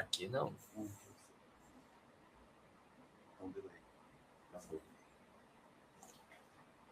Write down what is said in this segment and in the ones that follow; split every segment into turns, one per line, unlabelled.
Aqui não.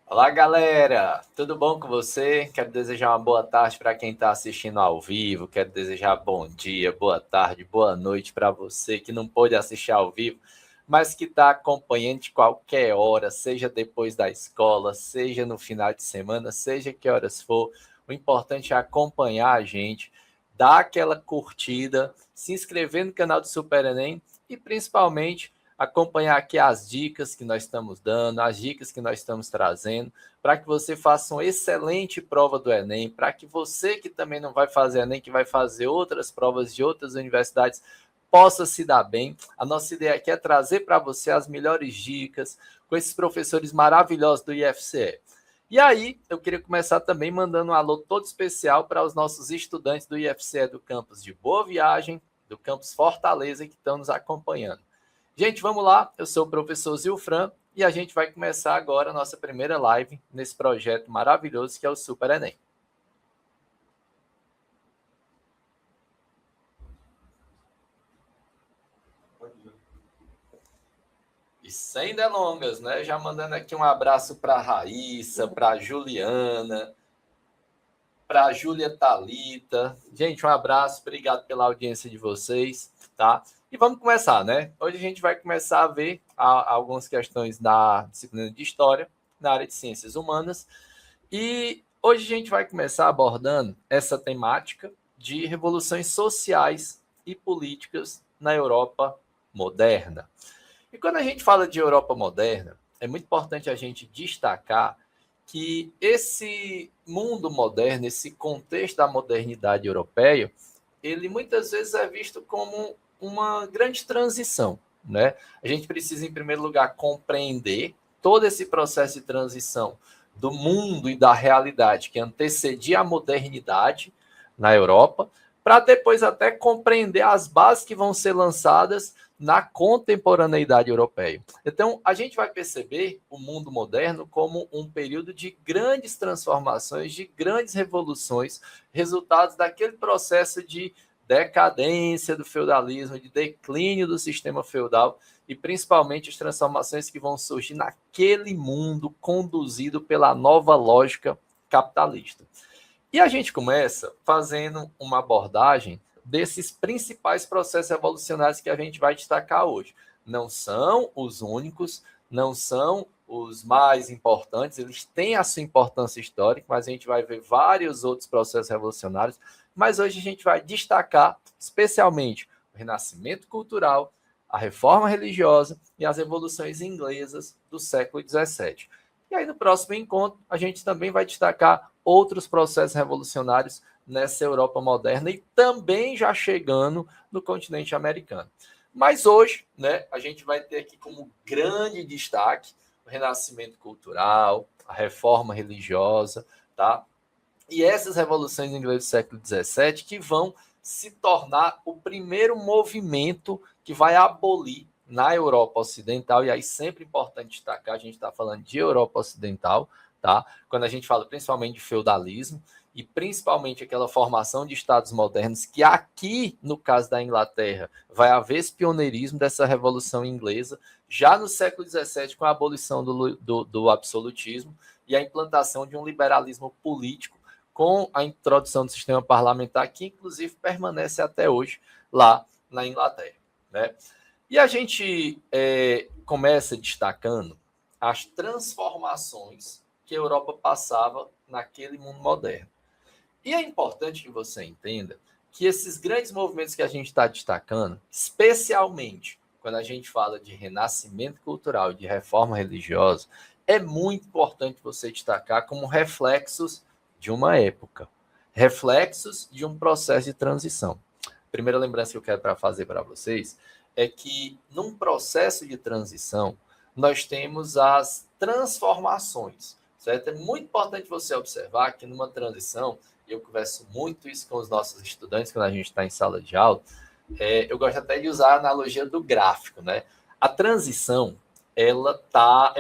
Olá, galera! Tudo bom com você? Quero desejar uma boa tarde para quem está assistindo ao vivo. Quero desejar bom dia, boa tarde, boa noite para você que não pôde assistir ao vivo, mas que está acompanhando de qualquer hora, seja depois da escola, seja no final de semana, seja que horas for. O importante é acompanhar a gente, dar aquela curtida, se inscrever no canal do Super Enem e, principalmente, acompanhar aqui as dicas que nós estamos dando, as dicas que nós estamos trazendo, para que você faça uma excelente prova do Enem, para que você que também não vai fazer Enem, que vai fazer outras provas de outras universidades, possa se dar bem. A nossa ideia aqui é trazer para você as melhores dicas com esses professores maravilhosos do IFCE. E aí, eu queria começar também mandando um alô todo especial para os nossos estudantes do IFCE do campus de Boa Viagem, do campus Fortaleza, que estão nos acompanhando. Gente, vamos lá. Eu sou o professor Zilfran e a gente vai começar agora a nossa primeira live nesse projeto maravilhoso que é o Super Enem. E sem delongas, né? Já mandando aqui um abraço para a Raíssa, para a Juliana, para a Júlia Thalita. Gente, um abraço, obrigado pela audiência de vocês, tá? E vamos começar, né? Hoje a gente vai começar a ver algumas questões da disciplina de História, na área de Ciências Humanas. E hoje a gente vai começar abordando essa temática de revoluções sociais e políticas na Europa moderna. E quando a gente fala de Europa moderna, é muito importante a gente destacar que esse mundo moderno, esse contexto da modernidade europeia, ele muitas vezes é visto como uma grande transição, né? A gente precisa, em primeiro lugar, compreender todo esse processo de transição do mundo e da realidade que antecedia a modernidade na Europa, para depois até compreender as bases que vão ser lançadas na contemporaneidade europeia. Então, a gente vai perceber o mundo moderno como um período de grandes transformações, de grandes revoluções, resultados daquele processo de decadência do feudalismo, de declínio do sistema feudal e principalmente as transformações que vão surgir naquele mundo conduzido pela nova lógica capitalista. E a gente começa fazendo uma abordagem desses principais processos revolucionários que a gente vai destacar hoje. Não são os únicos, não são os mais importantes, eles têm a sua importância histórica, mas a gente vai ver vários outros processos revolucionários, mas hoje a gente vai destacar especialmente o renascimento cultural, a reforma religiosa e as revoluções inglesas do século XVII. E aí no próximo encontro a gente também vai destacar outros processos revolucionários nessa Europa moderna e também já chegando no continente americano. Mas hoje, né, a gente vai ter aqui como grande destaque o renascimento cultural, a reforma religiosa, tá? E essas revoluções inglesas do século XVII que vão se tornar o primeiro movimento que vai abolir na Europa Ocidental, e aí sempre importante destacar, a gente está falando de Europa Ocidental, tá? Quando a gente fala principalmente de feudalismo, e principalmente aquela formação de estados modernos, que aqui, no caso da Inglaterra, vai haver esse pioneirismo dessa Revolução Inglesa, já no século XVII, com a abolição do absolutismo e a implantação de um liberalismo político, com a introdução do sistema parlamentar, que inclusive permanece até hoje lá na Inglaterra, né? E a gente começa destacando as transformações que a Europa passava naquele mundo moderno. E é importante que você entenda que esses grandes movimentos que a gente está destacando, especialmente quando a gente fala de renascimento cultural e de reforma religiosa, é muito importante você destacar como reflexos de uma época, reflexos de um processo de transição. A primeira lembrança que eu quero fazer para vocês é que num processo de transição, nós temos as transformações, certo? É muito importante você observar que numa transição, eu converso muito isso com os nossos estudantes quando a gente está em sala de aula, eu gosto até de usar a analogia do gráfico, né? A transição, é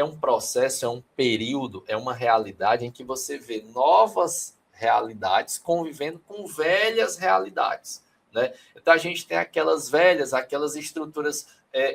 um processo, é um período, é uma realidade em que você vê novas realidades convivendo com velhas realidades, né? Então, a gente tem aquelas velhas, aquelas estruturas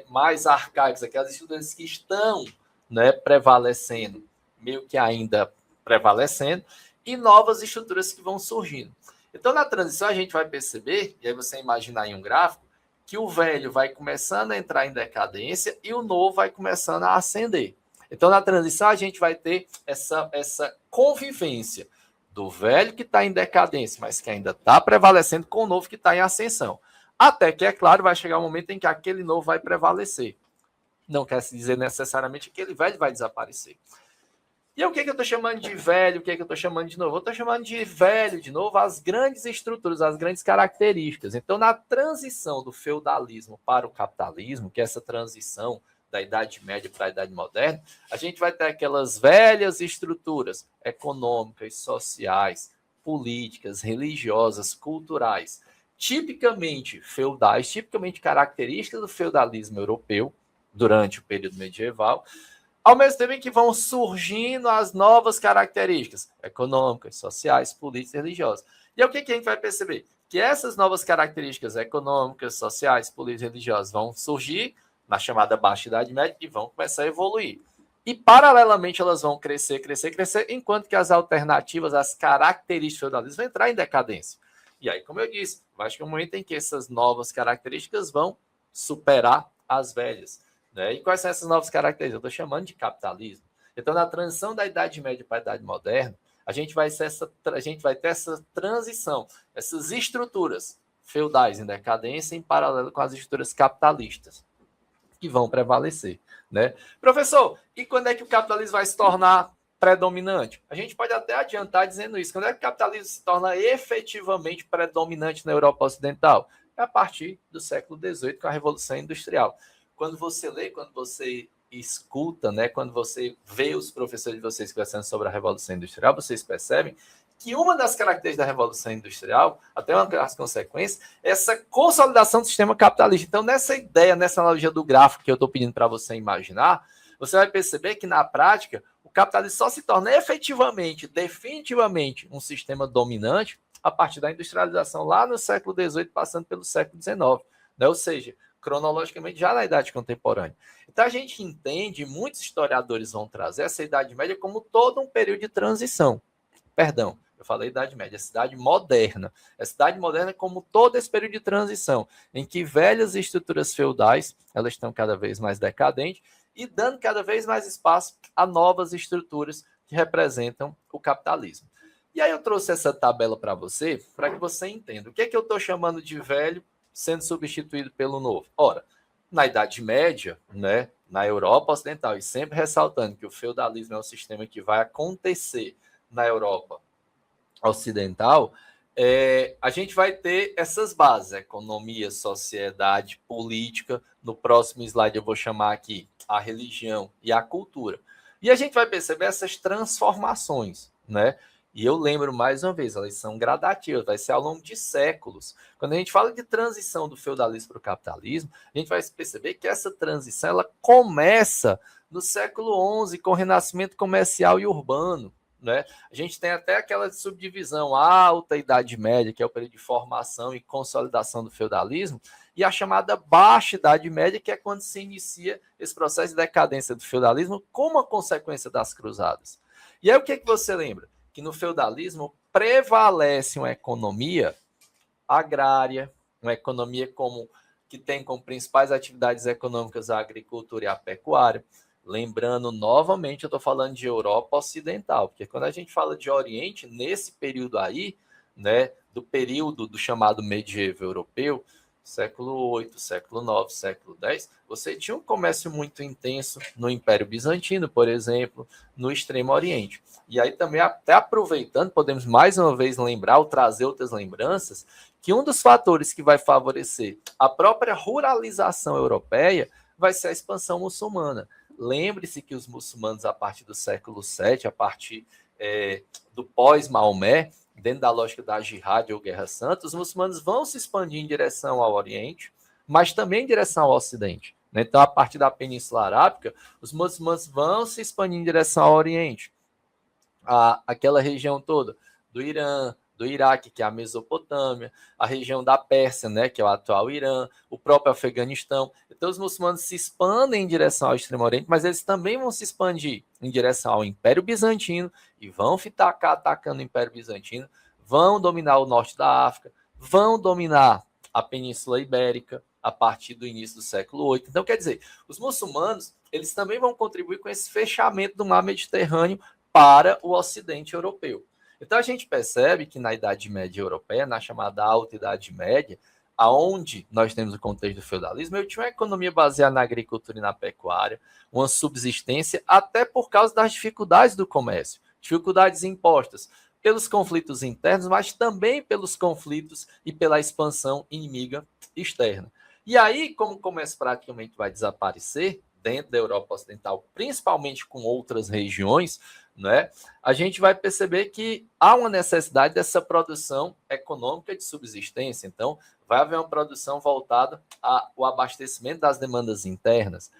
mais arcaicas, aquelas estruturas que estão, né, prevalecendo, meio que ainda prevalecendo, e novas estruturas que vão surgindo. Então, na transição, a gente vai perceber, e aí você imaginar em um gráfico, que o velho vai começando a entrar em decadência e o novo vai começando a ascender. Então, na transição, a gente vai ter essa convivência do velho que está em decadência, mas que ainda está prevalecendo, com o novo que está em ascensão. Até que, é claro, vai chegar um momento em que aquele novo vai prevalecer. Não quer se dizer necessariamente que aquele velho vai desaparecer. E o que eu estou chamando de velho? O que eu estou chamando de novo? Eu estou chamando de velho, de novo, as grandes estruturas, as grandes características. Então, na transição do feudalismo para o capitalismo, que é essa transição da Idade Média para a Idade Moderna, a gente vai ter aquelas velhas estruturas econômicas, sociais, políticas, religiosas, culturais, tipicamente feudais, tipicamente características do feudalismo europeu durante o período medieval, ao mesmo tempo em que vão surgindo as novas características econômicas, sociais, políticas e religiosas. E é o que a gente vai perceber? Que essas novas características econômicas, sociais, políticas e religiosas vão surgir na chamada Baixa Idade Média e vão começar a evoluir. E, paralelamente, elas vão crescer, enquanto que as alternativas, as características feudalistas vão entrar em decadência. E aí, como eu disse, vai chegar um momento em que essas novas características vão superar as velhas. Né? E quais são essas novas características? Eu estou chamando de capitalismo. Então, na transição da Idade Média para a Idade Moderna, a gente vai ter essa transição, essas estruturas feudais em decadência em paralelo com as estruturas capitalistas que vão prevalecer. Né? Professor, e quando é que o capitalismo vai se tornar predominante? A gente pode até adiantar dizendo isso. Quando é que o capitalismo se torna efetivamente predominante na Europa Ocidental? É a partir do século XVIII, com a Revolução Industrial. Quando você lê, quando você escuta, né, quando você vê os professores de vocês conversando sobre a Revolução Industrial, vocês percebem que uma das características da Revolução Industrial, até uma das consequências, é essa consolidação do sistema capitalista. Então, nessa ideia, nessa analogia do gráfico que eu estou pedindo para você imaginar, você vai perceber que, na prática, o capitalismo só se torna efetivamente, definitivamente, um sistema dominante a partir da industrialização lá no século XVIII, passando pelo século XIX. Né? Ou seja, cronologicamente já na Idade Contemporânea. Então, a gente entende, muitos historiadores vão trazer essa Idade Média como todo um período de transição. Perdão, eu falei Idade Média, a Cidade Moderna. A Cidade Moderna é como todo esse período de transição, em que velhas estruturas feudais, elas estão cada vez mais decadentes e dando cada vez mais espaço a novas estruturas que representam o capitalismo. E aí eu trouxe essa tabela para você, para que você entenda o que é que eu estou chamando de velho sendo substituído pelo novo. Ora, na Idade Média, né, na Europa Ocidental, e sempre ressaltando que o feudalismo é um sistema que vai acontecer na Europa Ocidental, a gente vai ter essas bases, economia, sociedade, política. No próximo slide eu vou chamar aqui a religião e a cultura. E a gente vai perceber essas transformações, né? E eu lembro, mais uma vez, elas são gradativas, vai ser ao longo de séculos. Quando a gente fala de transição do feudalismo para o capitalismo, a gente vai perceber que essa transição ela começa no século XI, com o renascimento comercial e urbano. Né? A gente tem até aquela subdivisão alta Idade Média, que é o período de formação e consolidação do feudalismo, e a chamada Baixa Idade Média, que é quando se inicia esse processo de decadência do feudalismo como uma consequência das cruzadas. E aí o que você lembra? Que no feudalismo prevalece uma economia agrária, uma economia que tem como principais atividades econômicas a agricultura e a pecuária. Lembrando, novamente, eu estou falando de Europa Ocidental, porque quando a gente fala de Oriente, nesse período aí, né, do período do chamado medievo europeu, século VIII, século IX, século X, você tinha um comércio muito intenso no Império Bizantino, por exemplo, no Extremo Oriente. E aí também, até aproveitando, podemos mais uma vez lembrar, ou trazer outras lembranças, que um dos fatores que vai favorecer a própria ruralização europeia vai ser a expansão muçulmana. Lembre-se que os muçulmanos, a partir do século VII, a partir do pós-Maomé, dentro da lógica da jihad ou guerra santa, os muçulmanos vão se expandir em direção ao Oriente, mas também em direção ao Ocidente. Então, a partir da Península Arábica, os muçulmanos vão se expandir em direção ao Oriente. Aquela região toda do Irã, do Iraque, que é a Mesopotâmia, a região da Pérsia, né, que é o atual Irã, o próprio Afeganistão. Então, os muçulmanos se expandem em direção ao Extremo Oriente, mas eles também vão se expandir em direção ao Império Bizantino e vão ficar atacando o Império Bizantino, vão dominar o norte da África, vão dominar a Península Ibérica a partir do início do século VIII. Então, quer dizer, os muçulmanos eles também vão contribuir com esse fechamento do mar Mediterrâneo para o Ocidente europeu. Então, a gente percebe que na Idade Média Europeia, na chamada Alta Idade Média, aonde nós temos o contexto do feudalismo, eu tinha uma economia baseada na agricultura e na pecuária, uma subsistência, até por causa das dificuldades do comércio, dificuldades impostas pelos conflitos internos, mas também pelos conflitos e pela expansão inimiga externa. E aí, como o comércio praticamente vai desaparecer dentro da Europa Ocidental, principalmente com outras regiões, né, a gente vai perceber que há uma necessidade dessa produção econômica de subsistência. Então, vai haver uma produção voltada ao abastecimento das demandas internas.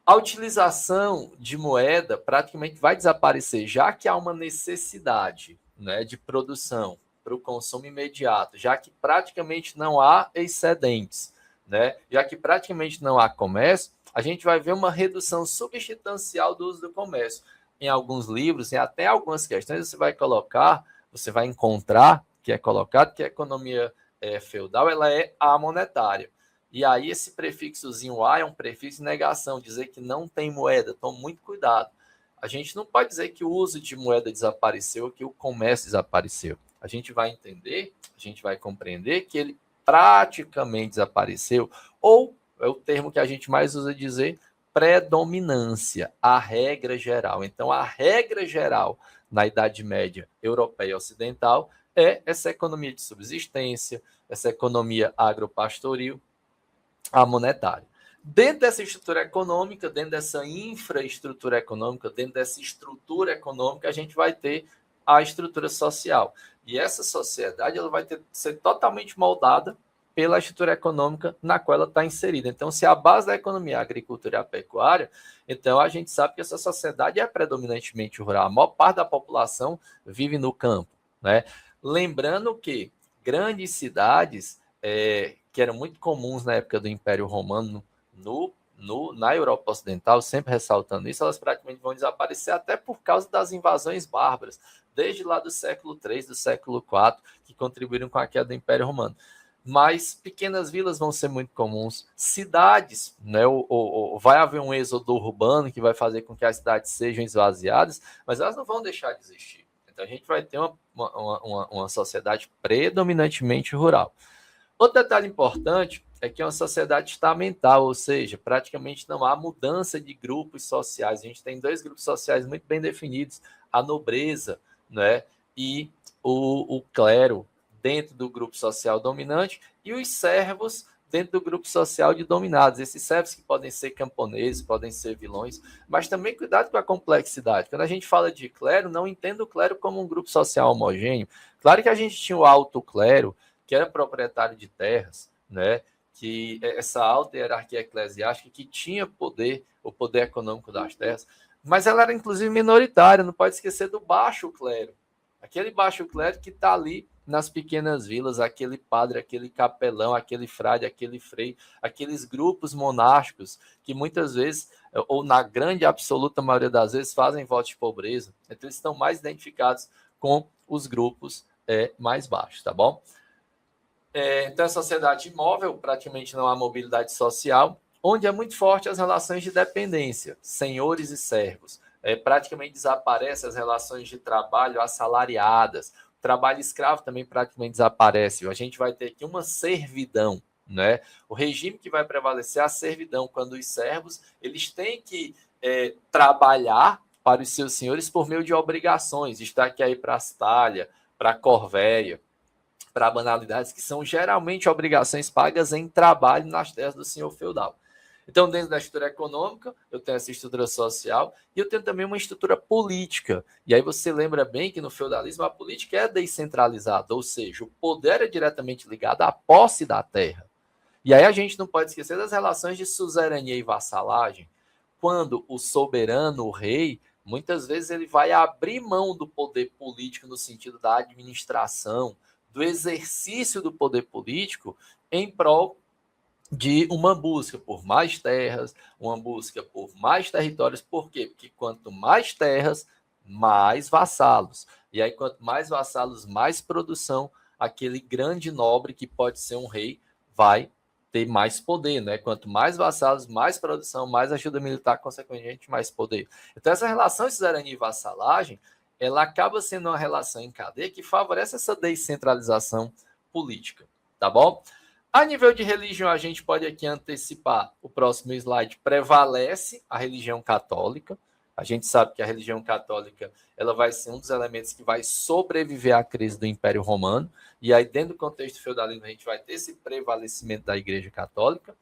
A utilização de moeda praticamente vai desaparecer, já que há uma necessidade, né, de produção para o consumo imediato, já que praticamente não há excedentes, né, já que praticamente não há comércio, a gente vai ver uma redução substancial do uso do comércio. Em alguns livros, em até algumas questões, você vai encontrar que é colocado que a economia feudal ela é amonetária. E aí esse prefixozinho A é um prefixo de negação, dizer que não tem moeda. Tome muito cuidado. A gente não pode dizer que o uso de moeda desapareceu ou que o comércio desapareceu. A gente vai entender, a gente vai compreender que ele praticamente desapareceu, ou é o termo que a gente mais usa dizer, predominância, a regra geral. Então, a regra geral na Idade Média europeia e ocidental é essa economia de subsistência, essa economia agropastoril, a monetária. Dentro dessa estrutura econômica, dentro dessa infraestrutura econômica, dentro dessa estrutura econômica, a gente vai ter a estrutura social. E essa sociedade ela vai ser totalmente moldada pela estrutura econômica na qual ela está inserida. Então, se a base da economia é a agricultura e a pecuária, então a gente sabe que essa sociedade é predominantemente rural. A maior parte da população vive no campo, né? Lembrando que grandes cidades que eram muito comuns na época do Império Romano na Europa Ocidental, sempre ressaltando isso, elas praticamente vão desaparecer até por causa das invasões bárbaras, desde lá do século III, do século IV, que contribuíram com a queda do Império Romano. Mas pequenas vilas vão ser muito comuns, cidades, né, vai haver um êxodo urbano que vai fazer com que as cidades sejam esvaziadas, mas elas não vão deixar de existir. Então a gente vai ter uma sociedade predominantemente rural. Outro detalhe importante é que é uma sociedade estamental, ou seja, praticamente não há mudança de grupos sociais. A gente tem dois grupos sociais muito bem definidos, a nobreza, né, e o clero dentro do grupo social dominante e os servos dentro do grupo social de dominados. Esses servos que podem ser camponeses, podem ser vilões, mas também cuidado com a complexidade. Quando a gente fala de clero, não entenda o clero como um grupo social homogêneo. Claro que a gente tinha o alto clero, que era proprietário de terras, né? Que essa alta hierarquia eclesiástica que tinha poder, o poder econômico das terras, mas ela era inclusive minoritária, não pode esquecer do baixo clero. Aquele baixo clero que está ali nas pequenas vilas, aquele padre, aquele capelão, aquele frade, aquele frei, aqueles grupos monásticos que muitas vezes, ou na grande absoluta maioria das vezes, fazem voto de pobreza. Então eles estão mais identificados com os grupos mais baixos, tá bom? Então, a sociedade imóvel, praticamente não há mobilidade social, onde é muito forte as relações de dependência, senhores e servos. Praticamente desaparecem as relações de trabalho assalariadas. O trabalho escravo também praticamente desaparece. A gente vai ter aqui uma servidão, né? O regime que vai prevalecer é a servidão, quando os servos eles têm que trabalhar para os seus senhores por meio de obrigações, estar aqui aí para a Astália, para a Corvéia, para banalidades que são geralmente obrigações pagas em trabalho nas terras do senhor feudal. Então, dentro da estrutura econômica, eu tenho essa estrutura social e eu tenho também uma estrutura política. E aí você lembra bem que no feudalismo a política é descentralizada, ou seja, o poder é diretamente ligado à posse da terra. E aí a gente não pode esquecer das relações de suzerania e vassalagem, quando o soberano, o rei, Muitas vezes ele vai abrir mão do poder político no sentido da administração, do exercício do poder político em prol de uma busca por mais terras, uma busca por mais territórios. Por quê? Porque quanto mais terras, mais vassalos. E aí, quanto mais vassalos, mais produção, aquele grande nobre que pode ser um rei vai ter mais poder, né? Quanto mais vassalos, mais produção, mais ajuda militar, consequentemente, mais poder. Então, essa relação de suzerania e vassalagem, ela acaba sendo uma relação em cadeia que favorece essa descentralização política, tá bom? A nível de religião, a gente pode aqui antecipar o próximo slide. Prevalece a religião católica. A gente sabe que a religião católica ela vai ser um dos elementos que vai sobreviver à crise do Império Romano. E aí, dentro do contexto do feudalismo, a gente vai ter esse prevalecimento da Igreja Católica.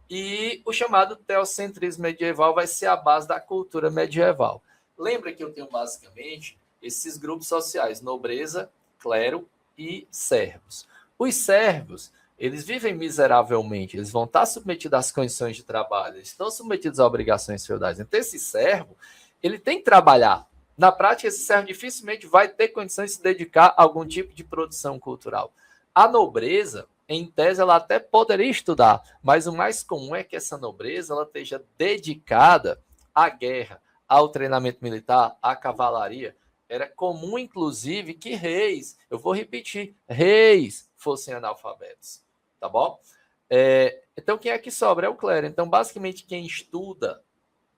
E o chamado teocentrismo medieval vai ser a base da cultura medieval. Lembra que eu tenho basicamente esses grupos sociais, nobreza, clero e servos. Os servos, eles vivem miseravelmente, eles vão estar submetidos às condições de trabalho, eles estão submetidos a obrigações feudais. Então, esse servo, ele tem que trabalhar. Na prática, esse servo dificilmente vai ter condições de se dedicar a algum tipo de produção cultural. A nobreza, em tese, ela até poderia estudar, mas o mais comum é que essa nobreza ela esteja dedicada à guerra, ao treinamento militar, à cavalaria. Era comum, inclusive, que reis, eu vou repetir, reis fossem analfabetos. Tá bom? Então, quem é que sobra? É o clero. Então, basicamente, quem estuda,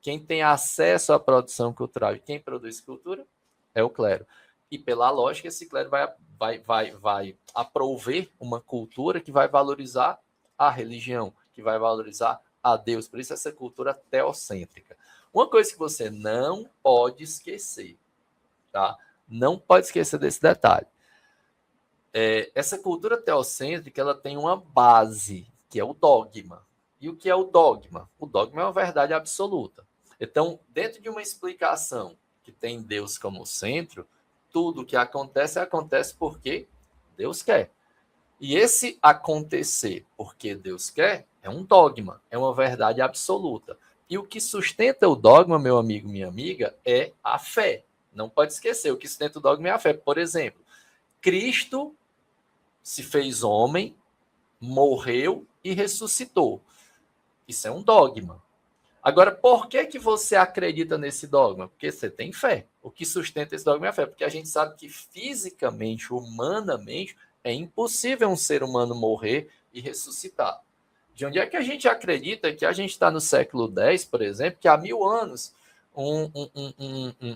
quem tem acesso à produção cultural e quem produz cultura é o clero. E, pela lógica, esse clero vai aprover uma cultura que vai valorizar a religião, que vai valorizar a Deus. Por isso, essa cultura teocêntrica. Uma coisa que você não pode esquecer, tá? Não pode esquecer desse detalhe. Essa cultura teocêntrica ela tem uma base, que é o dogma. E o que é o dogma? O dogma é uma verdade absoluta. Então, dentro de uma explicação que tem Deus como centro, tudo que acontece porque Deus quer. E esse acontecer porque Deus quer é um dogma, é uma verdade absoluta. E o que sustenta o dogma, meu amigo, minha amiga, é a fé. Não pode esquecer, o que sustenta o dogma é a fé. Por exemplo, Cristo se fez homem, morreu e ressuscitou. Isso é um dogma. Agora, por que você acredita nesse dogma? Porque você tem fé. O que sustenta esse dogma é a fé. Porque a gente sabe que fisicamente, humanamente, é impossível um ser humano morrer e ressuscitar. De onde é que a gente acredita que a gente está no século X, por exemplo, que há 1000 anos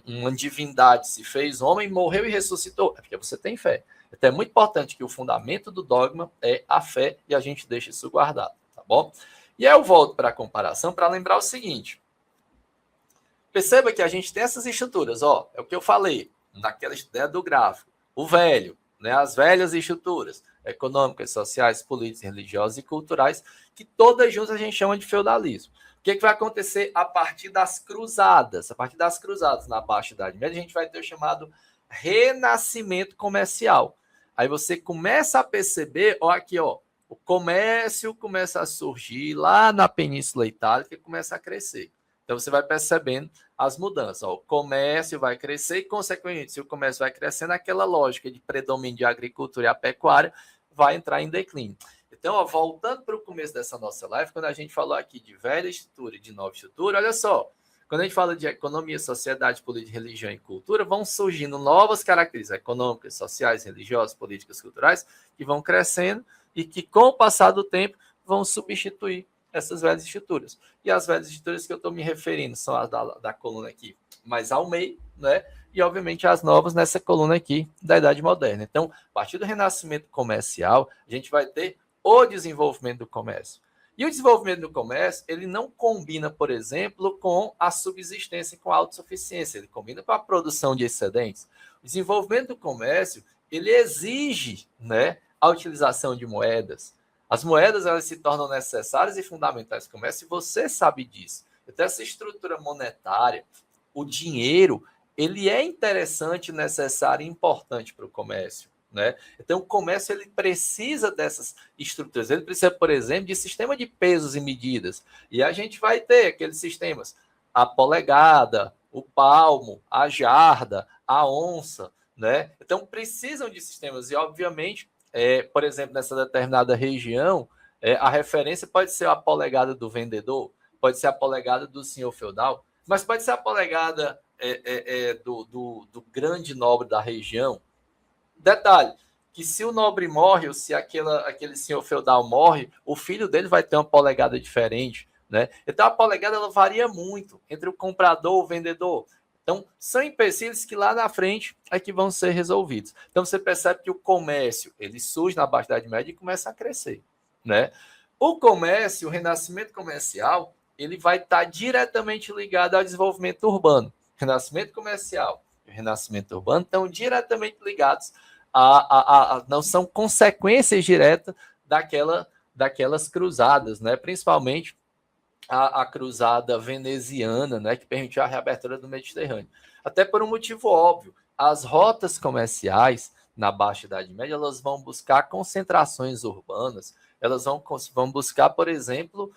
uma divindade se fez homem, morreu e ressuscitou? É porque você tem fé. Então é muito importante que o fundamento do dogma é a fé e a gente deixa isso guardado, tá bom? E aí eu volto para a comparação para lembrar o seguinte. Perceba que a gente tem essas estruturas, ó, é o que eu falei, naquela ideia do gráfico. O velho, né, as velhas estruturas econômicas, sociais, políticas, religiosas e culturais, que todas juntas a gente chama de feudalismo. O que vai acontecer a partir das cruzadas? A partir das cruzadas, na Baixa Idade Média, a gente vai ter o chamado renascimento comercial. Aí você começa a perceber, ó, aqui, ó, o comércio começa a surgir lá na Península Itálica e começa a crescer. Então, você vai percebendo as mudanças. Ó, o comércio vai crescer e, consequentemente, se o comércio vai crescendo, aquela lógica de predomínio de agricultura e a pecuária vai entrar em declínio. Então, ó, voltando para o começo dessa nossa live, quando a gente falou aqui de velha estrutura e de nova estrutura, olha só, quando a gente fala de economia, sociedade, política, religião e cultura, vão surgindo novas características econômicas, sociais, religiosas, políticas, culturais, que vão crescendo e que, com o passar do tempo, vão substituir essas velhas estruturas. E as velhas estruturas que eu estou me referindo são as da coluna aqui mais ao meio, né? E, obviamente, as novas nessa coluna aqui da Idade Moderna. Então, a partir do renascimento comercial, a gente vai ter o desenvolvimento do comércio. E o desenvolvimento do comércio, ele não combina, por exemplo, com a subsistência e com a autossuficiência. Ele combina com a produção de excedentes. O desenvolvimento do comércio, ele exige, né, a utilização de moedas. As moedas, elas se tornam necessárias e fundamentais no comércio, e você sabe disso. Então, essa estrutura monetária, o dinheiro, ele é interessante, necessário e importante para o comércio, né? Então, o comércio ele precisa dessas estruturas. Ele precisa, por exemplo, de sistema de pesos e medidas. E a gente vai ter aqueles sistemas, a polegada, o palmo, a jarda, a onça, né? Então, precisam de sistemas. E, obviamente, por exemplo, nessa determinada região, a referência pode ser a polegada do vendedor, pode ser a polegada do senhor feudal, mas pode ser a polegada do grande nobre da região. Detalhe, que se o nobre morre, ou se aquele senhor feudal morre, o filho dele vai ter uma polegada diferente, né? Então a polegada ela varia muito entre o comprador e o vendedor. Então são empecilhos que lá na frente é que vão ser resolvidos. Então você percebe que o comércio ele surge na Baixa Idade Média e começa a crescer, né? O comércio, o renascimento comercial, ele vai estar diretamente ligado ao desenvolvimento urbano. Renascimento comercial e renascimento urbano estão diretamente ligados não são consequências diretas daquelas cruzadas, né? Principalmente a cruzada veneziana, né? Que permitiu a reabertura do Mediterrâneo. Até por um motivo óbvio, as rotas comerciais na Baixa Idade Média elas vão buscar concentrações urbanas, elas vão buscar, por exemplo,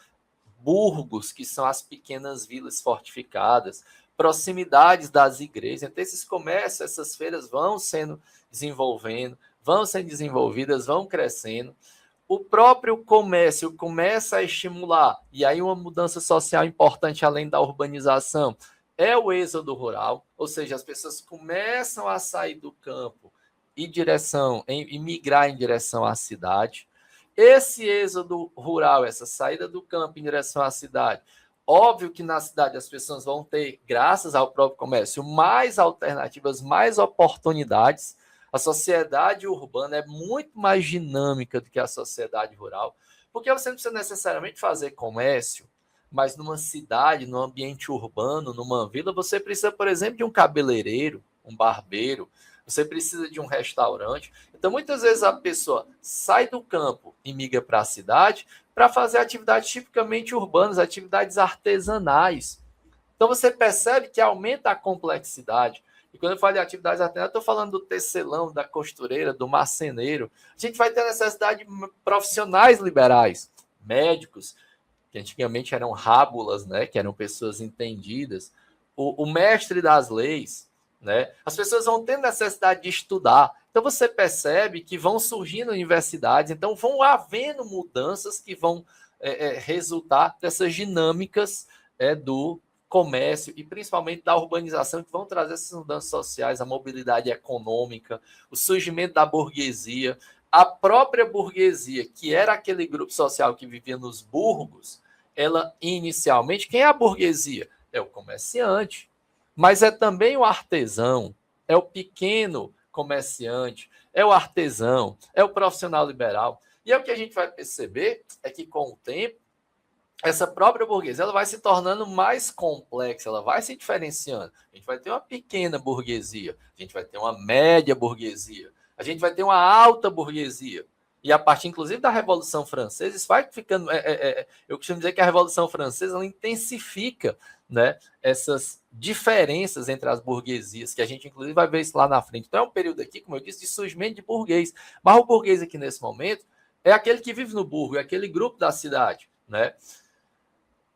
burgos, que são as pequenas vilas fortificadas, proximidades das igrejas. Então, esses comércios, essas feiras vão sendo desenvolvidas, vão crescendo. O próprio comércio começa a estimular, e aí uma mudança social importante além da urbanização é o êxodo rural, ou seja, as pessoas começam a sair do campo e migrar em direção à cidade. Esse êxodo rural, essa saída do campo em direção à cidade, óbvio que na cidade as pessoas vão ter, graças ao próprio comércio, mais alternativas, mais oportunidades. A sociedade urbana é muito mais dinâmica do que a sociedade rural, porque você não precisa necessariamente fazer comércio, mas numa cidade, num ambiente urbano, numa vila, você precisa, por exemplo, de um cabeleireiro, um barbeiro, você precisa de um restaurante. Então, muitas vezes a pessoa sai do campo e migra para a cidade para fazer atividades tipicamente urbanas, atividades artesanais. Então, você percebe que aumenta a complexidade. E quando eu falo de atividades artesanais, eu estou falando do tecelão, da costureira, do marceneiro. A gente vai ter a necessidade de profissionais liberais, médicos, que antigamente eram rábulas, né, que eram pessoas entendidas, o mestre das leis, né? As pessoas vão ter necessidade de estudar. Então você percebe que vão surgindo universidades, então vão havendo mudanças que vão resultar dessas dinâmicas do comércio e principalmente da urbanização, que vão trazer essas mudanças sociais, a mobilidade econômica, o surgimento da burguesia, a própria burguesia, que era aquele grupo social que vivia nos burgos, ela inicialmente, quem é a burguesia? É o comerciante, mas é também o artesão, é o pequeno comerciante, é o artesão, é o profissional liberal. E é o que a gente vai perceber é que com o tempo, essa própria burguesia ela vai se tornando mais complexa, ela vai se diferenciando. A gente vai ter uma pequena burguesia, a gente vai ter uma média burguesia, a gente vai ter uma alta burguesia. E a partir, inclusive, da Revolução Francesa, isso vai ficando... eu costumo dizer que a Revolução Francesa ela intensifica, né, essas diferenças entre as burguesias, que a gente, inclusive, vai ver isso lá na frente. Então, é um período aqui, como eu disse, de surgimento de burguês. Mas o burguês aqui, nesse momento, é aquele que vive no burgo, é aquele grupo da cidade, né?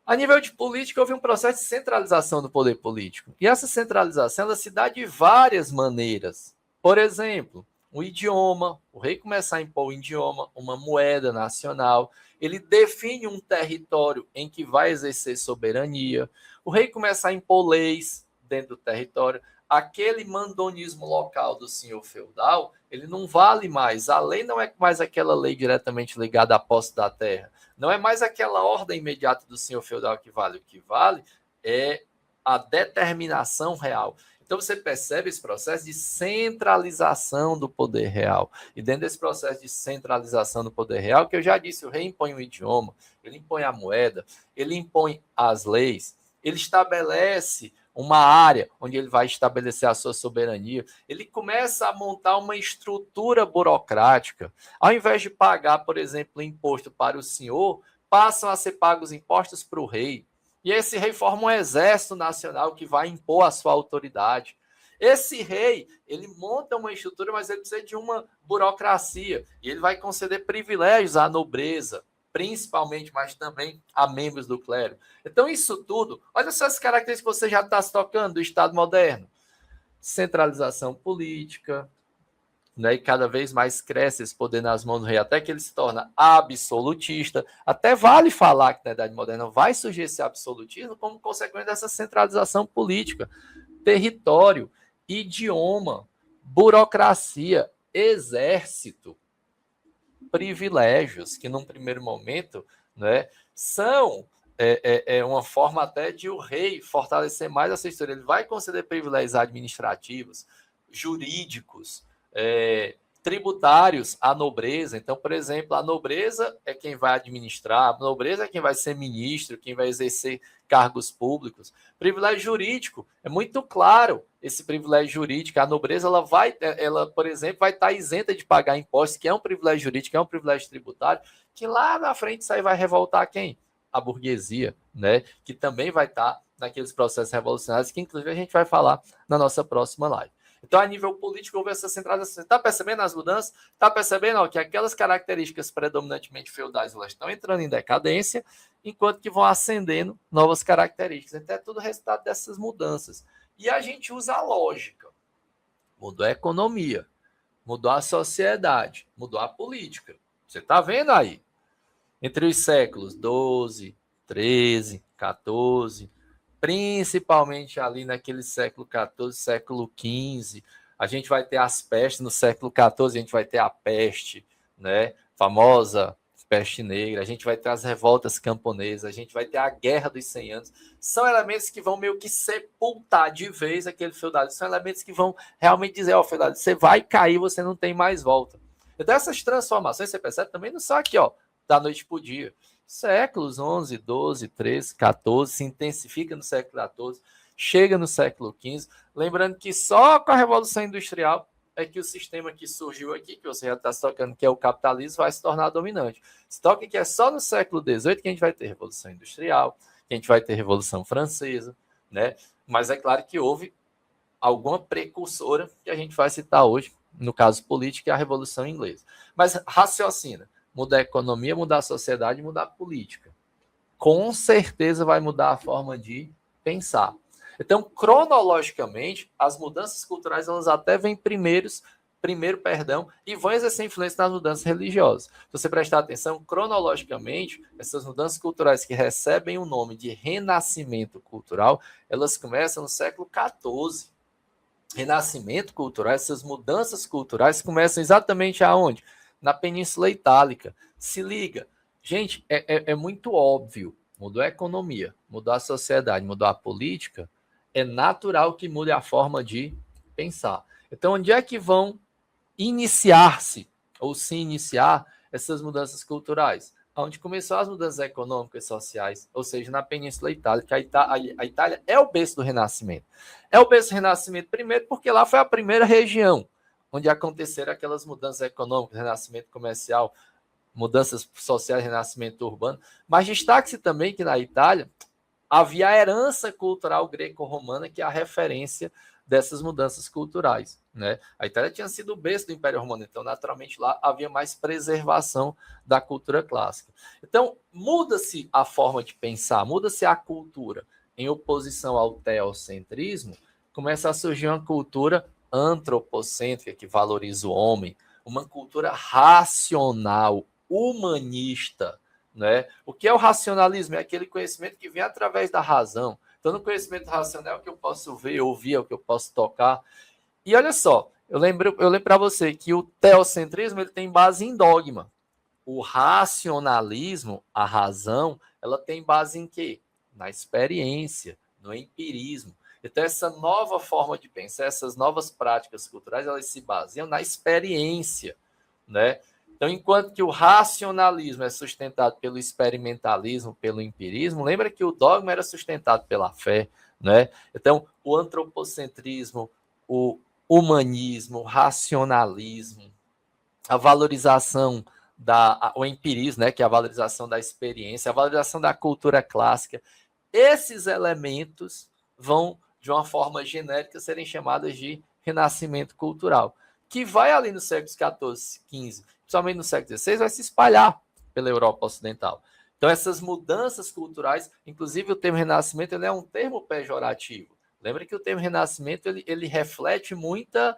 A nível de política, houve um processo de centralização do poder político. E essa centralização ela se dá de várias maneiras. Por exemplo, o idioma, o rei começa a impor um idioma, uma moeda nacional, ele define um território em que vai exercer soberania, o rei começa a impor leis dentro do território, aquele mandonismo local do senhor feudal, ele não vale mais, a lei não é mais aquela lei diretamente ligada à posse da terra, não é mais aquela ordem imediata do senhor feudal que vale, o que vale é a determinação real. Então você percebe esse processo de centralização do poder real. E dentro desse processo de centralização do poder real, que eu já disse, o rei impõe o idioma, ele impõe a moeda, ele impõe as leis, ele estabelece uma área onde ele vai estabelecer a sua soberania, ele começa a montar uma estrutura burocrática. Ao invés de pagar, por exemplo, imposto para o senhor, passam a ser pagos impostos para o rei. E esse rei forma um exército nacional que vai impor a sua autoridade. Esse rei, ele monta uma estrutura, mas ele precisa de uma burocracia. E ele vai conceder privilégios à nobreza. principalmente, mas também a membros do clero. Então, isso tudo, olha só as características que você já está se tocando do Estado moderno. Centralização política, né, e cada vez mais cresce esse poder nas mãos do rei, até que ele se torna absolutista. Até vale falar que na Idade Moderna vai surgir esse absolutismo como consequência dessa centralização política, território, idioma, burocracia, exército, privilégios, que num primeiro momento, né, são uma forma até de o rei fortalecer mais essa história. Ele vai conceder privilégios administrativos, jurídicos, tributários à nobreza. Então, por exemplo, a nobreza é quem vai administrar, a nobreza é quem vai ser ministro, quem vai exercer cargos públicos. Privilégio jurídico, é muito claro esse privilégio jurídico. A nobreza, ela, por exemplo, vai estar isenta de pagar impostos, que é um privilégio jurídico, é um privilégio tributário, que lá na frente isso aí vai revoltar quem? A burguesia, né? Que também vai estar naqueles processos revolucionários, que inclusive a gente vai falar na nossa próxima live. Então, a nível político, houve essa centralização. Está percebendo as mudanças? Está percebendo que aquelas características predominantemente feudais elas estão entrando em decadência, enquanto que vão ascendendo novas características. Então, é tudo resultado dessas mudanças. E a gente usa a lógica. Mudou a economia, mudou a sociedade, mudou a política. Você está vendo aí? Entre os séculos 12, 13, 14... principalmente ali naquele século XIV, século XV, a gente vai ter as pestes. No século XIV, a gente vai ter a peste, né? Famosa peste negra, a gente vai ter as revoltas camponesas, a gente vai ter a Guerra dos 100 Anos. São elementos que vão meio que sepultar de vez aquele feudalismo, são elementos que vão realmente dizer, feudalismo, você vai cair, você não tem mais volta. Então, essas transformações, você percebe, também não são aqui, da noite para o dia. Séculos 11, 12, 13, 14, se intensifica no século XIV, chega no século XV. Lembrando que só com a Revolução Industrial é que o sistema que surgiu aqui, que você já está tocando, que é o capitalismo, vai se tornar dominante. Se toca que é só no século XVIII que a gente vai ter Revolução Industrial, que a gente vai ter Revolução Francesa, né? Mas é claro que houve alguma precursora que a gente vai citar hoje, no caso político, que é a Revolução Inglesa. Mas raciocina. Mudar a economia, mudar a sociedade, mudar a política. Com certeza vai mudar a forma de pensar. Então, cronologicamente, as mudanças culturais elas até vêm primeiro, e vão exercer influência nas mudanças religiosas. Se você prestar atenção, cronologicamente, essas mudanças culturais que recebem o nome de renascimento cultural, elas começam no século XIV. Renascimento cultural, essas mudanças culturais começam exatamente aonde? Na Península Itálica. Se liga. Gente, é muito óbvio. Mudou a economia, mudou a sociedade, mudou a política. É natural que mude a forma de pensar. Então, onde é que vão iniciar-se ou se iniciar essas mudanças culturais? Onde começou as mudanças econômicas e sociais, ou seja, na Península Itálica. A Itália é o berço do Renascimento. É o berço do Renascimento primeiro porque lá foi a primeira região onde aconteceram aquelas mudanças econômicas, renascimento comercial, mudanças sociais, renascimento urbano. Mas destaque-se também que na Itália havia a herança cultural greco-romana, que é a referência dessas mudanças culturais, né? A Itália tinha sido o berço do Império Romano, então naturalmente lá havia mais preservação da cultura clássica. Então muda-se a forma de pensar, muda-se a cultura em oposição ao teocentrismo, começa a surgir uma cultura antropocêntrica que valoriza o homem, uma cultura racional, humanista, né? O que é o racionalismo? É aquele conhecimento que vem através da razão. Então, no conhecimento racional é o que eu posso ver, ouvir, é o que eu posso tocar. E olha só, eu lembro para você que o teocentrismo ele tem base em dogma. O racionalismo, a razão, ela tem base em quê? Na experiência, no empirismo. Então, essa nova forma de pensar, essas novas práticas culturais, elas se baseiam na experiência, né? Então, enquanto que o racionalismo é sustentado pelo experimentalismo, pelo empirismo, lembra que o dogma era sustentado pela fé, né? Então, o antropocentrismo, o humanismo, o racionalismo, a valorização o empirismo, né, que é a valorização da experiência, a valorização da cultura clássica, esses elementos vão, de uma forma genérica, serem chamadas de renascimento cultural, que vai ali nos séculos XIV, XV, principalmente no século XVI, vai se espalhar pela Europa Ocidental. Então, essas mudanças culturais, inclusive o termo renascimento, ele é um termo pejorativo. Lembra que o termo renascimento, ele reflete muita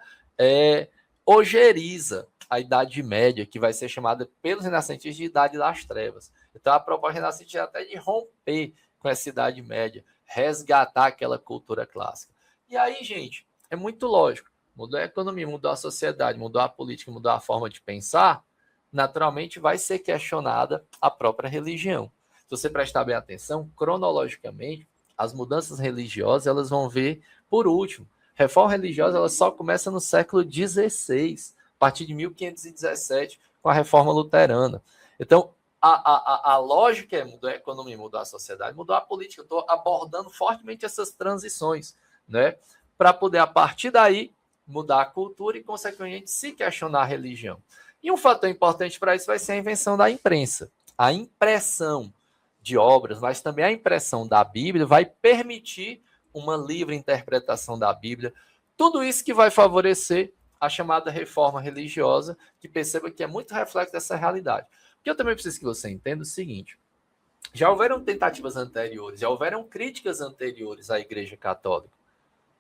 ojeriza a Idade Média, que vai ser chamada pelos renascentistas de Idade das Trevas. Então, a proposta renascentista é até de romper com essa Idade Média, resgatar aquela cultura clássica. E aí, gente, é muito lógico. Mudou a economia, mudou a sociedade, mudou a política, mudou a forma de pensar, naturalmente vai ser questionada a própria religião. Se você prestar bem atenção, cronologicamente, as mudanças religiosas elas vão vir por último. Reforma religiosa ela só começa no século XVI, a partir de 1517, com a reforma luterana. Então, a lógica é mudar a economia, mudar a sociedade, mudar a política. Eu estou abordando fortemente essas transições, né? Para poder, a partir daí, mudar a cultura e, consequentemente, se questionar a religião. E um fator importante para isso vai ser a invenção da imprensa. A impressão de obras, mas também a impressão da Bíblia vai permitir uma livre interpretação da Bíblia. Tudo isso que vai favorecer a chamada reforma religiosa, que perceba que é muito reflexo dessa realidade. Porque eu também preciso que você entenda o seguinte: já houveram tentativas anteriores, já houveram críticas anteriores à Igreja Católica.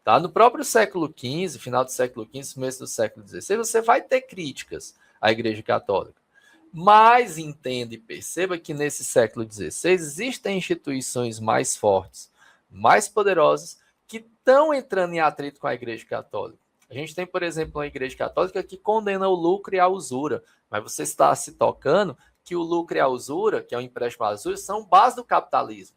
Tá? No próprio século XV, final do século XV, começo do século XVI, você vai ter críticas à Igreja Católica. Mas entenda e perceba que nesse século XVI existem instituições mais fortes, mais poderosas, que estão entrando em atrito com a Igreja Católica. A gente tem, por exemplo, uma Igreja Católica que condena o lucro e a usura, mas você está se tocando que o lucro e a usura, que é o empréstimo à usura, são base do capitalismo.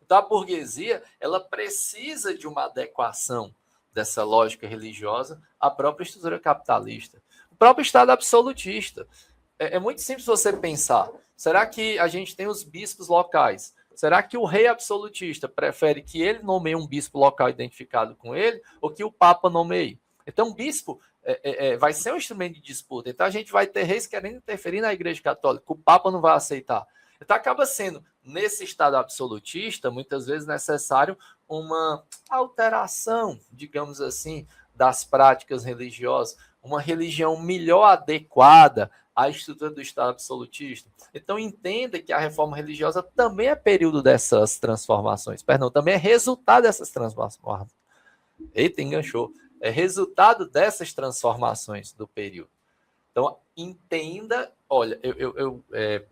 Então, a burguesia ela precisa de uma adequação dessa lógica religiosa à própria estrutura capitalista. O próprio Estado absolutista. É muito simples você pensar. Será que a gente tem os bispos locais? Será que o rei absolutista prefere que ele nomeie um bispo local identificado com ele ou que o Papa nomeie? Então, o bispo vai ser um instrumento de disputa. Então, a gente vai ter reis querendo interferir na Igreja Católica. O Papa não vai aceitar. Então, acaba sendo, nesse Estado absolutista, muitas vezes necessário uma alteração, digamos assim, das práticas religiosas, uma religião melhor adequada à estrutura do Estado absolutista. Então, entenda que a reforma religiosa também é período dessas transformações. Perdão, também é resultado dessas transformações. Eita, enganchou. É resultado dessas transformações do período. Então, entenda, olha,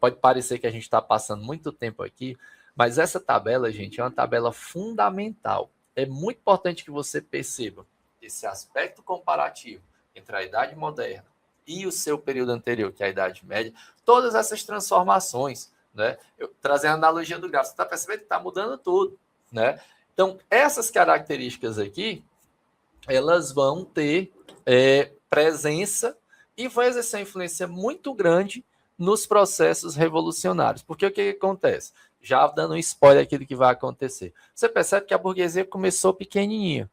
pode parecer que a gente está passando muito tempo aqui, mas essa tabela, gente, é uma tabela fundamental. É muito importante que você perceba esse aspecto comparativo entre a Idade Moderna e o seu período anterior, que é a Idade Média, todas essas transformações, né? Trazendo a analogia do gráfico, você está percebendo que está mudando tudo, né? Então, essas características aqui, elas vão ter presença e vão exercer uma influência muito grande nos processos revolucionários. Porque o que acontece? Já dando um spoiler aqui do que vai acontecer. Você percebe que a burguesia começou pequenininha.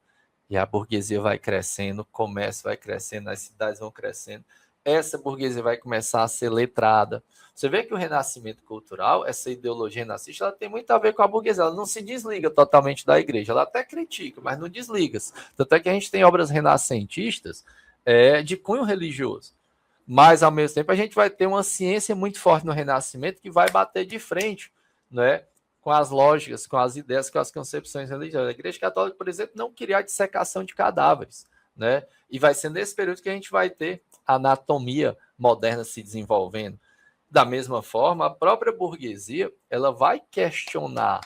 E a burguesia vai crescendo, o comércio vai crescendo, as cidades vão crescendo. Essa burguesia vai começar a ser letrada. Você vê que o renascimento cultural, essa ideologia renascentista, ela tem muito a ver com a burguesia. Ela não se desliga totalmente da igreja. Ela até critica, mas não desliga. Tanto é que a gente tem obras renascentistas de cunho religioso. Mas, ao mesmo tempo, a gente vai ter uma ciência muito forte no Renascimento que vai bater de frente, né, com as lógicas, com as ideias, com as concepções religiosas. A Igreja Católica, por exemplo, não queria a dissecação de cadáveres, né? E vai ser nesse período que a gente vai ter a anatomia moderna se desenvolvendo. Da mesma forma, a própria burguesia ela vai questionar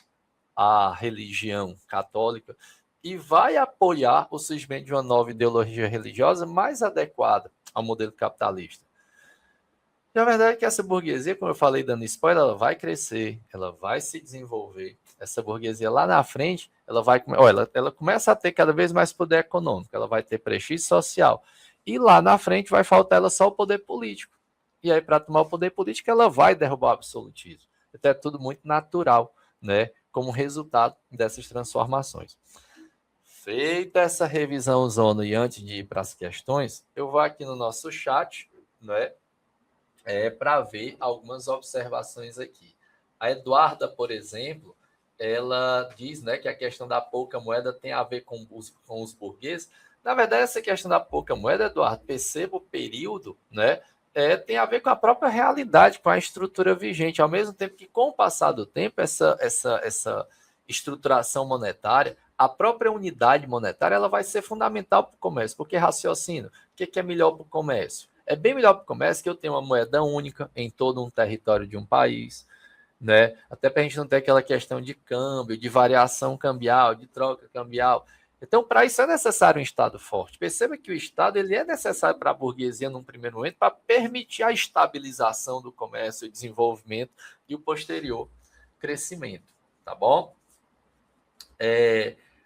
a religião católica e vai apoiar o surgimento de uma nova ideologia religiosa mais adequada ao modelo capitalista. E a verdade é que essa burguesia, como eu falei dando spoiler, ela vai crescer, ela vai se desenvolver. Essa burguesia lá na frente, ela começa a ter cada vez mais poder econômico, ela vai ter prestígio social. E lá na frente vai faltar ela só o poder político. E aí, para tomar o poder político, ela vai derrubar o absolutismo. Então é tudo muito natural, né? Como resultado dessas transformações. Feita essa revisão zona e antes de ir para as questões, eu vou aqui no nosso chat, né, para ver algumas observações aqui. A Eduarda, por exemplo, ela diz, né, que a questão da pouca moeda tem a ver com os burgueses. Na verdade, essa questão da pouca moeda, Eduardo, perceba o período, né, tem a ver com a própria realidade, com a estrutura vigente, ao mesmo tempo que, com o passar do tempo, essa estruturação monetária, a própria unidade monetária, ela vai ser fundamental para o comércio, porque raciocínio, o que é melhor para o comércio? É bem melhor para o comércio que eu tenha uma moeda única em todo um território de um país, né? Até para a gente não ter aquela questão de câmbio, de variação cambial, de troca cambial. Então, para isso é necessário um Estado forte. Perceba que o Estado ele é necessário para a burguesia, num primeiro momento, para permitir a estabilização do comércio, o desenvolvimento e o posterior crescimento. Tá bom?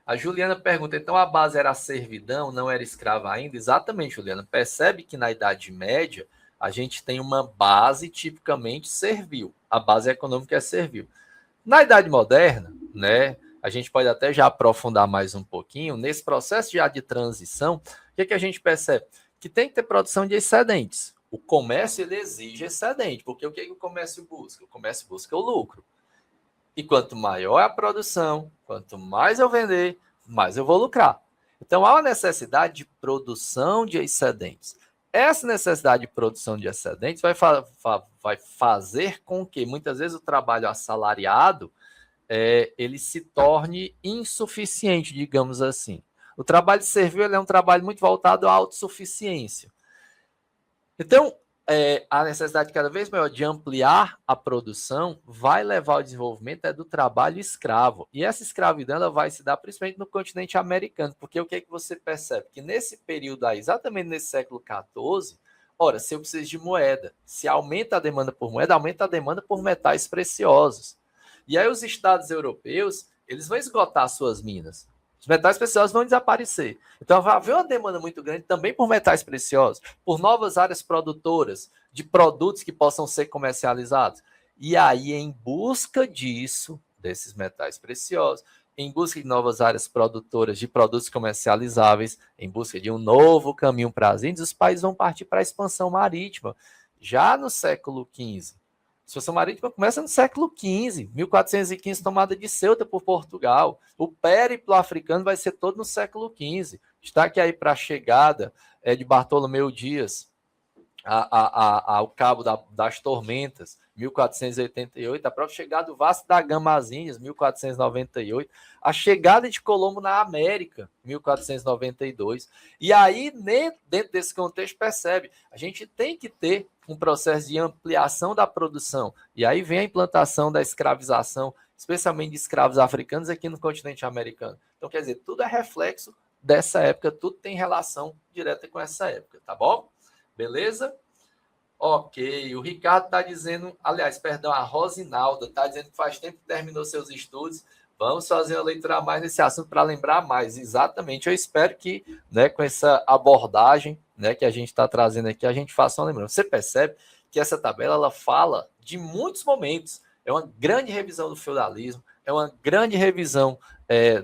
A Juliana pergunta, então a base era a servidão, não era escrava ainda? Exatamente, Juliana. Percebe que na Idade Média a gente tem uma base tipicamente servil. A base econômica é servil. Na Idade Moderna, né, a gente pode até já aprofundar mais um pouquinho, nesse processo já de transição, o que a gente percebe? Que tem que ter produção de excedentes. O comércio ele exige excedente, porque o que o comércio busca? O comércio busca o lucro. E quanto maior é a produção, quanto mais eu vender, mais eu vou lucrar. Então, há uma necessidade de produção de excedentes. Essa necessidade de produção de excedentes vai fazer com que, muitas vezes, o trabalho assalariado ele se torne insuficiente, digamos assim. O trabalho servil é um trabalho muito voltado à autossuficiência. Então, a necessidade cada vez maior de ampliar a produção vai levar ao desenvolvimento do trabalho escravo. E essa escravidão ela vai se dar principalmente no continente americano, porque o que é que você percebe? Que nesse período aí, exatamente nesse século XIV, ora, se eu preciso de moeda, se aumenta a demanda por moeda, aumenta a demanda por metais preciosos. E aí os estados europeus, eles vão esgotar suas minas. Os metais preciosos vão desaparecer. Então, vai haver uma demanda muito grande também por metais preciosos, por novas áreas produtoras, de produtos que possam ser comercializados. E aí, em busca disso, desses metais preciosos, em busca de novas áreas produtoras de produtos comercializáveis, em busca de um novo caminho para as Índias, os países vão partir para a expansão marítima. Já no século XV, a expansão marítima começa no século XV, 1415, tomada de Ceuta por Portugal. O périplo africano vai ser todo no século XV. Destaque aí para a chegada de Bartolomeu Dias ao Cabo das Tormentas, 1488, a própria chegada do Vasco da Gama às Índias, 1498, a chegada de Colombo na América, 1492. E aí, dentro desse contexto, percebe, a gente tem que ter um processo de ampliação da produção. E aí vem a implantação da escravização, especialmente de escravos africanos aqui no continente americano. Então, quer dizer, tudo é reflexo dessa época, tudo tem relação direta com essa época, tá bom? Beleza? Ok, o Ricardo está dizendo, aliás, perdão, a Rosinalda está dizendo que faz tempo que terminou seus estudos. Vamos fazer uma leitura a mais nesse assunto para lembrar mais. Exatamente, eu espero que, né, com essa abordagem, né, que a gente está trazendo aqui, a gente faça uma lembrança. Você percebe que essa tabela ela fala de muitos momentos. É uma grande revisão do feudalismo, é uma grande revisão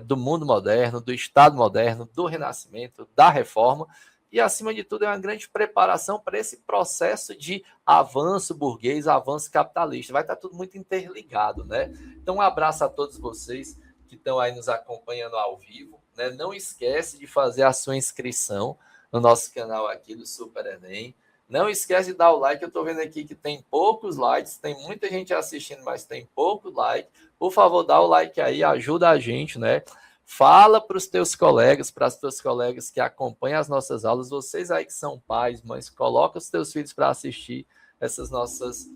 do mundo moderno, do Estado moderno, do Renascimento, da Reforma. E, acima de tudo, é uma grande preparação para esse processo de avanço burguês, avanço capitalista. Vai estar tudo muito interligado, né? Então, um abraço a todos vocês que estão aí nos acompanhando ao vivo, né? Não esquece de fazer a sua inscrição no nosso canal aqui do Super Enem. Não esquece de dar o like. Eu estou vendo aqui que tem poucos likes, tem muita gente assistindo, mas tem pouco like. Por favor, dá o like aí, ajuda a gente, né? Fala para os teus colegas, para as tuas colegas que acompanham as nossas aulas, vocês aí que são pais, mães, coloca os teus filhos para assistir essas nossas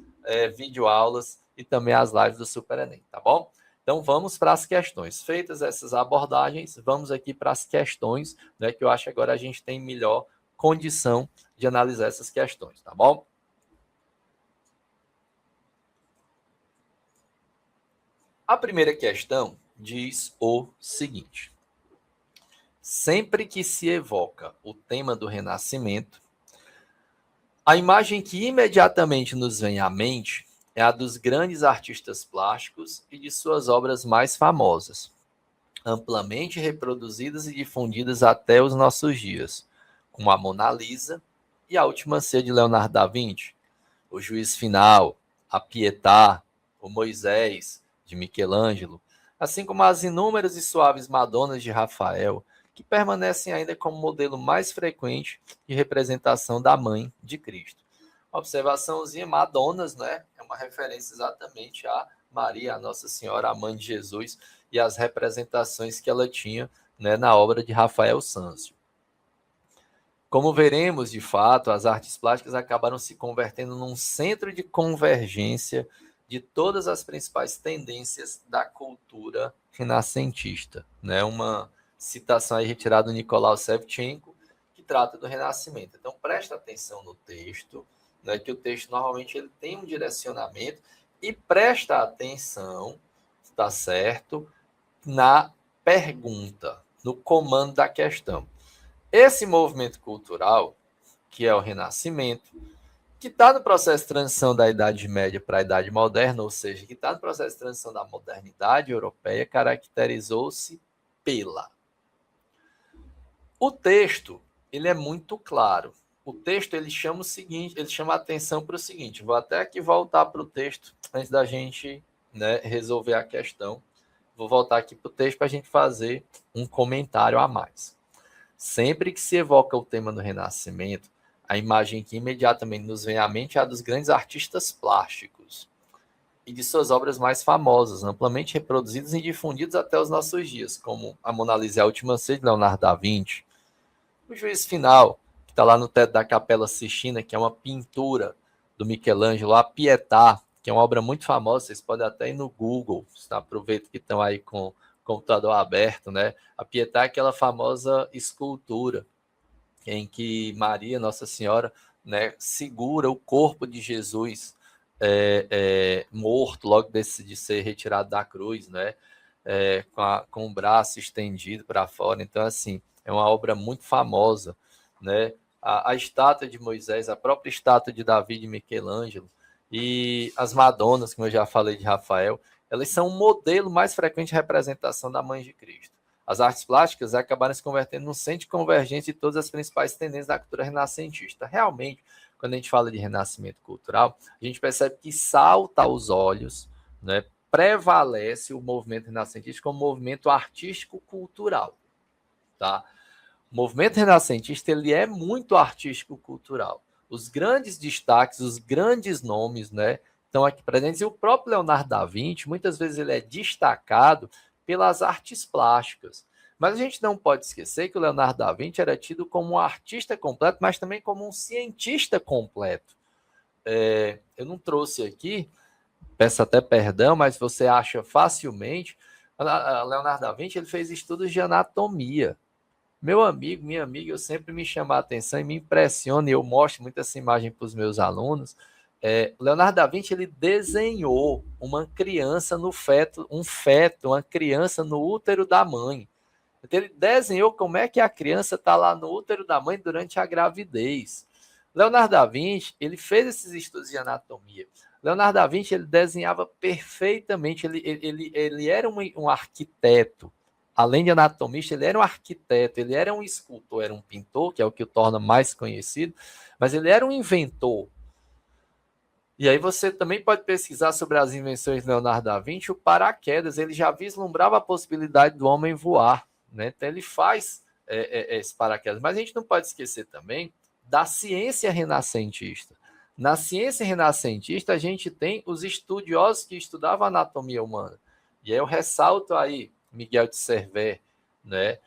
videoaulas e também as lives do Super Enem, tá bom? Então vamos para as questões. Feitas essas abordagens, vamos aqui para as questões, né, que eu acho que agora a gente tem melhor condição de analisar essas questões, tá bom? A primeira questão diz o seguinte: sempre que se evoca o tema do Renascimento, a imagem que imediatamente nos vem à mente é a dos grandes artistas plásticos e de suas obras mais famosas, amplamente reproduzidas e difundidas até os nossos dias, como a Mona Lisa e a Última Ceia de Leonardo da Vinci, o Juiz Final, a Pietà, o Moisés, de Michelangelo, assim como as inúmeras e suaves Madonas de Rafael, que permanecem ainda como modelo mais frequente de representação da Mãe de Cristo. Observaçãozinha, Madonas, né? É uma referência exatamente a Maria, a Nossa Senhora, a mãe de Jesus, e as representações que ela tinha, né, na obra de Rafael Sanzio. Como veremos, de fato, as artes plásticas acabaram se convertendo num centro de convergência de todas as principais tendências da cultura renascentista. Né? Uma citação aí retirada do Nicolau Shevchenko, que trata do Renascimento. Então, presta atenção no texto, né, que o texto normalmente ele tem um direcionamento, e presta atenção, tá certo, na pergunta, no comando da questão. Esse movimento cultural, que é o Renascimento, que está no processo de transição da Idade Média para a Idade Moderna, ou seja, que está no processo de transição da modernidade europeia, caracterizou-se pela. O texto, ele é muito claro. O texto, ele chama o seguinte, ele chama a atenção para o seguinte, vou até aqui voltar para o texto, antes da gente, né, resolver a questão. Vou voltar aqui para o texto para a gente fazer um comentário a mais. Sempre que se evoca o tema do Renascimento, a imagem que imediatamente nos vem à mente é a dos grandes artistas plásticos e de suas obras mais famosas, amplamente reproduzidas e difundidas até os nossos dias, como a Mona Lisa e a Última Ceia de Leonardo da Vinci, o Juízo Final, que está lá no teto da Capela Sistina, que é uma pintura do Michelangelo, a Pietà, que é uma obra muito famosa, vocês podem até ir no Google, aproveita que estão aí com o computador aberto, né? A Pietà é aquela famosa escultura em que Maria, Nossa Senhora, né, segura o corpo de Jesus morto, logo de ser retirado da cruz, né? Com o braço estendido para fora. Então, assim, é uma obra muito famosa, né? A estátua de Moisés, a própria estátua de Davi de Michelangelo e as Madonas, como eu já falei de Rafael, elas são um modelo mais frequente de representação da Mãe de Cristo. As artes plásticas acabaram se convertendo num centro de convergência de todas as principais tendências da cultura renascentista. Realmente, quando a gente fala de renascimento cultural, a gente percebe que salta aos olhos, né, prevalece o movimento renascentista como movimento artístico-cultural. Tá? O movimento renascentista ele é muito artístico-cultural. Os grandes destaques, os grandes nomes, né, estão aqui presentes. E o próprio Leonardo da Vinci, muitas vezes ele é destacado pelas artes plásticas. Mas a gente não pode esquecer que o Leonardo da Vinci era tido como um artista completo, mas também como um cientista completo. Eu não trouxe aqui, peço até perdão, mas você acha facilmente. Leonardo da Vinci ele fez estudos de anatomia. Meu amigo, minha amiga, eu sempre me chamo a atenção e me impressiona, e eu mostro muito essa imagem para os meus alunos. Leonardo da Vinci ele desenhou uma criança no feto, uma criança no útero da mãe. Então, ele desenhou como é que a criança está lá no útero da mãe durante a gravidez. Leonardo da Vinci ele fez esses estudos de anatomia. Leonardo da Vinci ele desenhava perfeitamente, ele era um arquiteto. Além de anatomista, ele era um arquiteto, ele era um escultor, era um pintor, que é o que o torna mais conhecido, mas ele era um inventor. E aí você também pode pesquisar sobre as invenções de Leonardo da Vinci. O paraquedas, ele já vislumbrava a possibilidade do homem voar, né? Então ele faz esse paraquedas. Mas a gente não pode esquecer também da ciência renascentista. Na ciência renascentista, a gente tem os estudiosos que estudavam a anatomia humana. E aí eu ressalto aí Miguel de Cerver, né?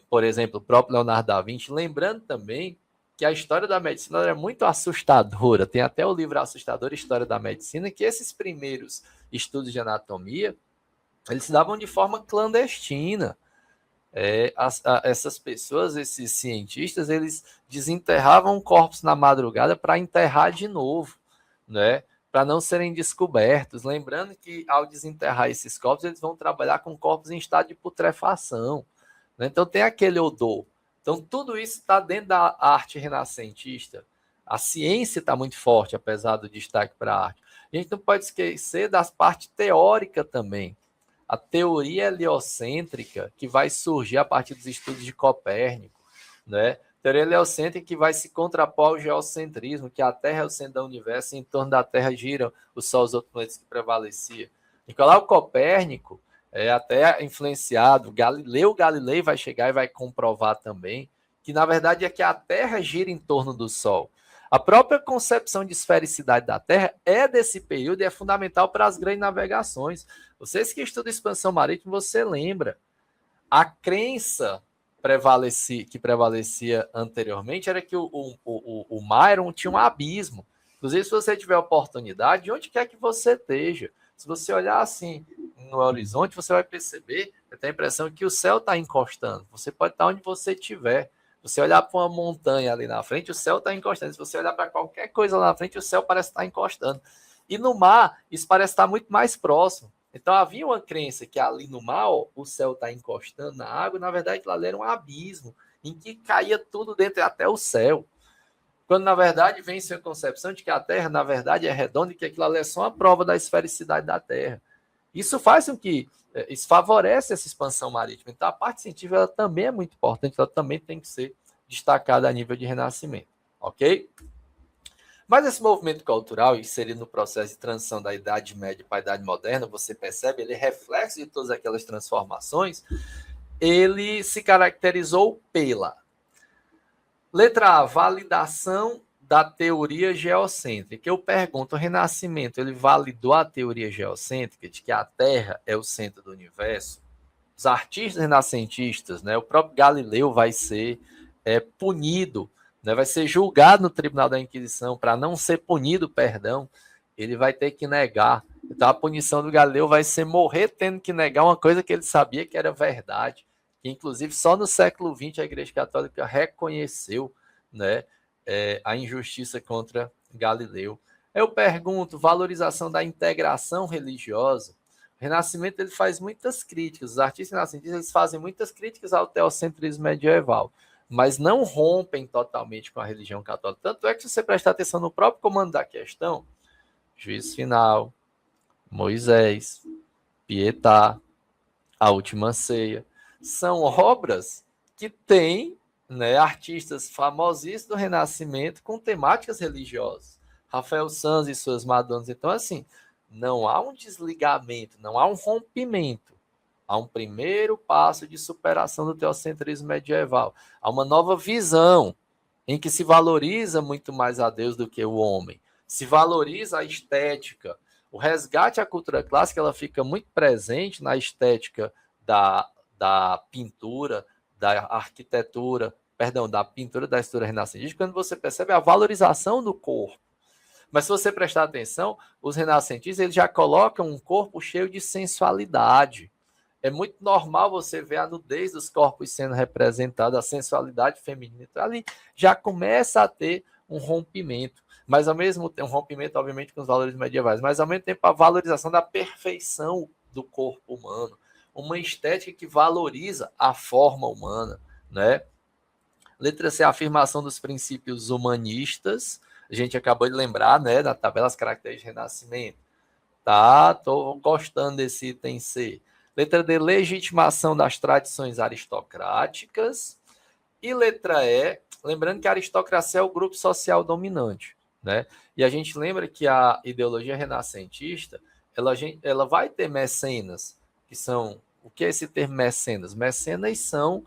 Por exemplo, o próprio Leonardo da Vinci, lembrando também que a história da medicina é muito assustadora. Tem até o livro Assustadora História da Medicina, que esses primeiros estudos de anatomia, eles se davam de forma clandestina. Essas pessoas, esses cientistas, eles desenterravam corpos na madrugada para enterrar de novo, né? Para não serem descobertos. Lembrando que, ao desenterrar esses corpos, eles vão trabalhar com corpos em estado de putrefação. Né? Então, tem aquele odor. Então, tudo isso está dentro da arte renascentista. A ciência está muito forte, apesar do destaque para a arte. A gente não pode esquecer das partes teóricas também. A teoria heliocêntrica, que vai surgir a partir dos estudos de Copérnico. Né? Teoria heliocêntrica que vai se contrapor ao geocentrismo, que a Terra é o centro do universo e em torno da Terra giram o Sol e os outros planetas que prevaleciam. Nicolau Copérnico, até influenciado, Galilei vai chegar e vai comprovar também que, na verdade, é que a Terra gira em torno do Sol. A própria concepção de esfericidade da Terra é desse período e é fundamental para as grandes navegações. Vocês que estudam expansão marítima, você lembra. A crença que prevalecia anteriormente era que o mar tinha um abismo. Inclusive, se você tiver oportunidade, onde quer que você esteja, se você olhar assim no horizonte, você vai perceber, você tem a impressão que o céu está encostando. Você pode estar onde você estiver. Você olhar para uma montanha ali na frente, o céu está encostando. Se você olhar para qualquer coisa lá na frente, o céu parece estar encostando. E no mar, isso parece estar muito mais próximo. Então havia uma crença que ali no mar o céu está encostando na água, e na verdade aquilo ali era um abismo, em que caía tudo dentro, até o céu. Quando na verdade vem-se a concepção de que a Terra, na verdade, é redonda e que aquilo ali é só uma prova da esfericidade da Terra. Isso faz com que isso favorece essa expansão marítima. Então, a parte científica ela também é muito importante, ela também tem que ser destacada a nível de renascimento, ok? Mas esse movimento cultural, inserido no processo de transição da Idade Média para a Idade Moderna, você percebe, ele é reflexo de todas aquelas transformações, ele se caracterizou pela letra A, validação da teoria geocêntrica. Eu pergunto, o Renascimento, ele validou a teoria geocêntrica de que a Terra é o centro do universo? Os artistas renascentistas, né, o próprio Galileu vai ser punido, né, vai ser julgado no Tribunal da Inquisição, para não ser punido, perdão, ele vai ter que negar. Então a punição do Galileu vai ser morrer tendo que negar uma coisa que ele sabia que era verdade, que inclusive só no século XX a Igreja Católica reconheceu, né, a injustiça contra Galileu. Eu pergunto, valorização da integração religiosa. O Renascimento ele faz muitas críticas, os artistas renascentistas eles fazem muitas críticas ao teocentrismo medieval, mas não rompem totalmente com a religião católica. Tanto é que se você prestar atenção no próprio comando da questão, Juízo Final, Moisés, Pietà, A Última Ceia, são obras que têm, né, artistas famosíssimos do Renascimento com temáticas religiosas. Rafael Sanzio e suas Madonas. Então, assim, não há um desligamento, não há um rompimento. Há um primeiro passo de superação do teocentrismo medieval. Há uma nova visão em que se valoriza muito mais a Deus do que o homem. Se valoriza a estética. O resgate à cultura clássica ela fica muito presente na estética da pintura, da arquitetura, perdão, da pintura da história renascentista, quando você percebe a valorização do corpo. Mas se você prestar atenção, os renascentistas eles já colocam um corpo cheio de sensualidade. É muito normal você ver a nudez dos corpos sendo representada, a sensualidade feminina. Então, ali já começa a ter um rompimento. Mas ao mesmo tempo, um rompimento, obviamente, com os valores medievais, mas ao mesmo tempo a valorização da perfeição do corpo humano. Uma estética que valoriza a forma humana, né? Letra C, a afirmação dos princípios humanistas. A gente acabou de lembrar, né, da tabela das características de renascimento. Tá, tô gostando desse item C. Letra D, legitimação das tradições aristocráticas. E letra E, lembrando que a aristocracia é o grupo social dominante, né? E a gente lembra que a ideologia renascentista, ela vai ter mecenas, que são... O que é esse termo mecenas? Mecenas são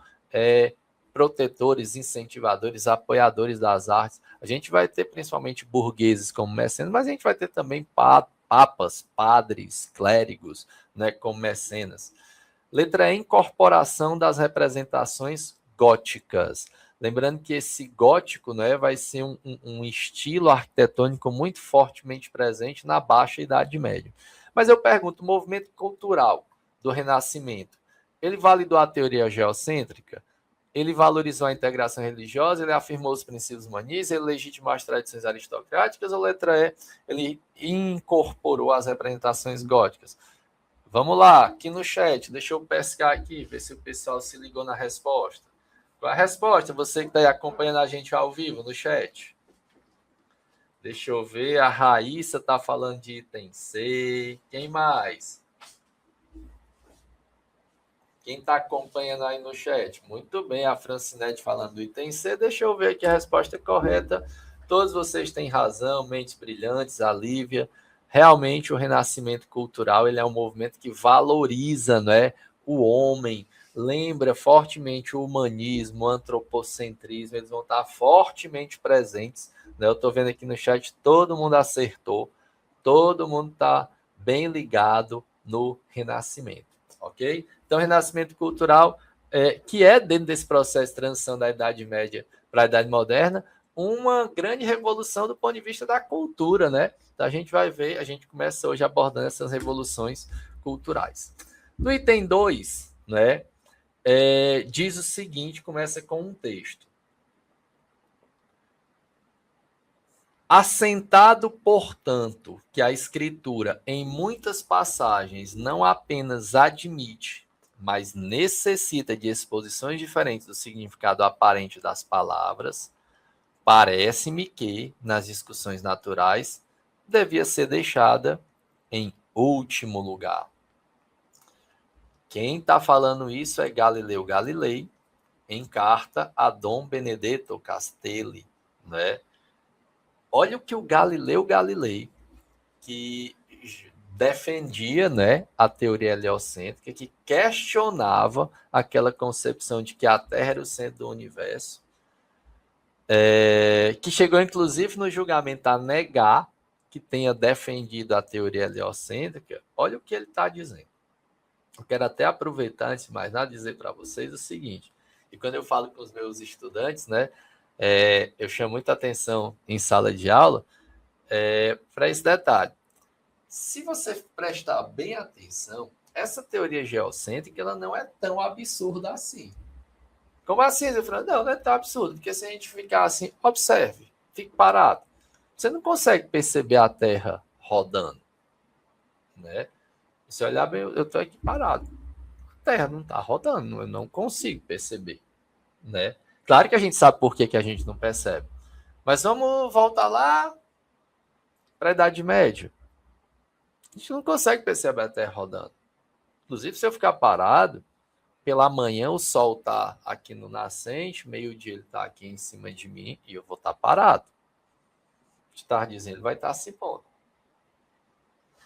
protetores, incentivadores, apoiadores das artes. A gente vai ter principalmente burgueses como mecenas, mas a gente vai ter também papas, padres, clérigos, né, como mecenas. Letra E, incorporação das representações góticas. Lembrando que esse gótico, né, vai ser um estilo arquitetônico muito fortemente presente na Baixa Idade Média. Mas eu pergunto, o movimento cultural do Renascimento, ele validou a teoria geocêntrica? Ele valorizou a integração religiosa, ele afirmou os princípios humanistas, ele legitimou as tradições aristocráticas, ou letra E, ele incorporou as representações góticas? Vamos lá, aqui no chat, deixa eu pescar aqui, ver se o pessoal se ligou na resposta. Qual a resposta? Você que está aí acompanhando a gente ao vivo no chat. Deixa eu ver, a Raíssa está falando de item C. Quem mais? Quem está acompanhando aí no chat? Muito bem, a Francinete falando do item C. Deixa eu ver aqui a resposta correta. Todos vocês têm razão, mentes brilhantes, a Lívia. Realmente o renascimento cultural ele é um movimento que valoriza, né, o homem, lembra fortemente o humanismo, o antropocentrismo, eles vão estar fortemente presentes. Né? Eu estou vendo aqui no chat, todo mundo acertou, todo mundo está bem ligado no Renascimento, ok? Então, Renascimento cultural, que é dentro desse processo de transição da Idade Média para a Idade Moderna, uma grande revolução do ponto de vista da cultura, né? Então, a gente vai ver, a gente começa hoje abordando essas revoluções culturais. No item 2, né, diz o seguinte, começa com um texto. Assentado, portanto, que a Escritura, em muitas passagens, não apenas admite, mas necessita de exposições diferentes do significado aparente das palavras, parece-me que, nas discussões naturais, devia ser deixada em último lugar. Quem está falando isso é Galileu Galilei, em carta a Dom Benedetto Castelli, né? Olha o que o Galileu Galilei, que defendia, né, a teoria heliocêntrica, que questionava aquela concepção de que a Terra era o centro do universo, que chegou, inclusive, no julgamento a negar que tenha defendido a teoria heliocêntrica. Olha o que ele está dizendo. Eu quero até aproveitar, antes de mais nada, dizer para vocês o seguinte, e quando eu falo com os meus estudantes, né, eu chamo muita atenção em sala de aula para esse detalhe. Se você prestar bem atenção, essa teoria geocêntrica ela não é tão absurda assim. Como assim? Eu falei, não é tão absurdo, porque se a gente ficar assim, observe, fique parado. Você não consegue perceber a Terra rodando, né? Se olhar bem, eu estou aqui parado. A Terra não está rodando, eu não consigo perceber, né? Claro que a gente sabe por que a gente não percebe. Mas vamos voltar lá para a Idade Média. A gente não consegue perceber a Terra rodando. Inclusive, se eu ficar parado, pela manhã o sol está aqui no nascente, meio-dia ele está aqui em cima de mim e eu vou estar parado. De tarde dizendo, ele vai estar se pondo.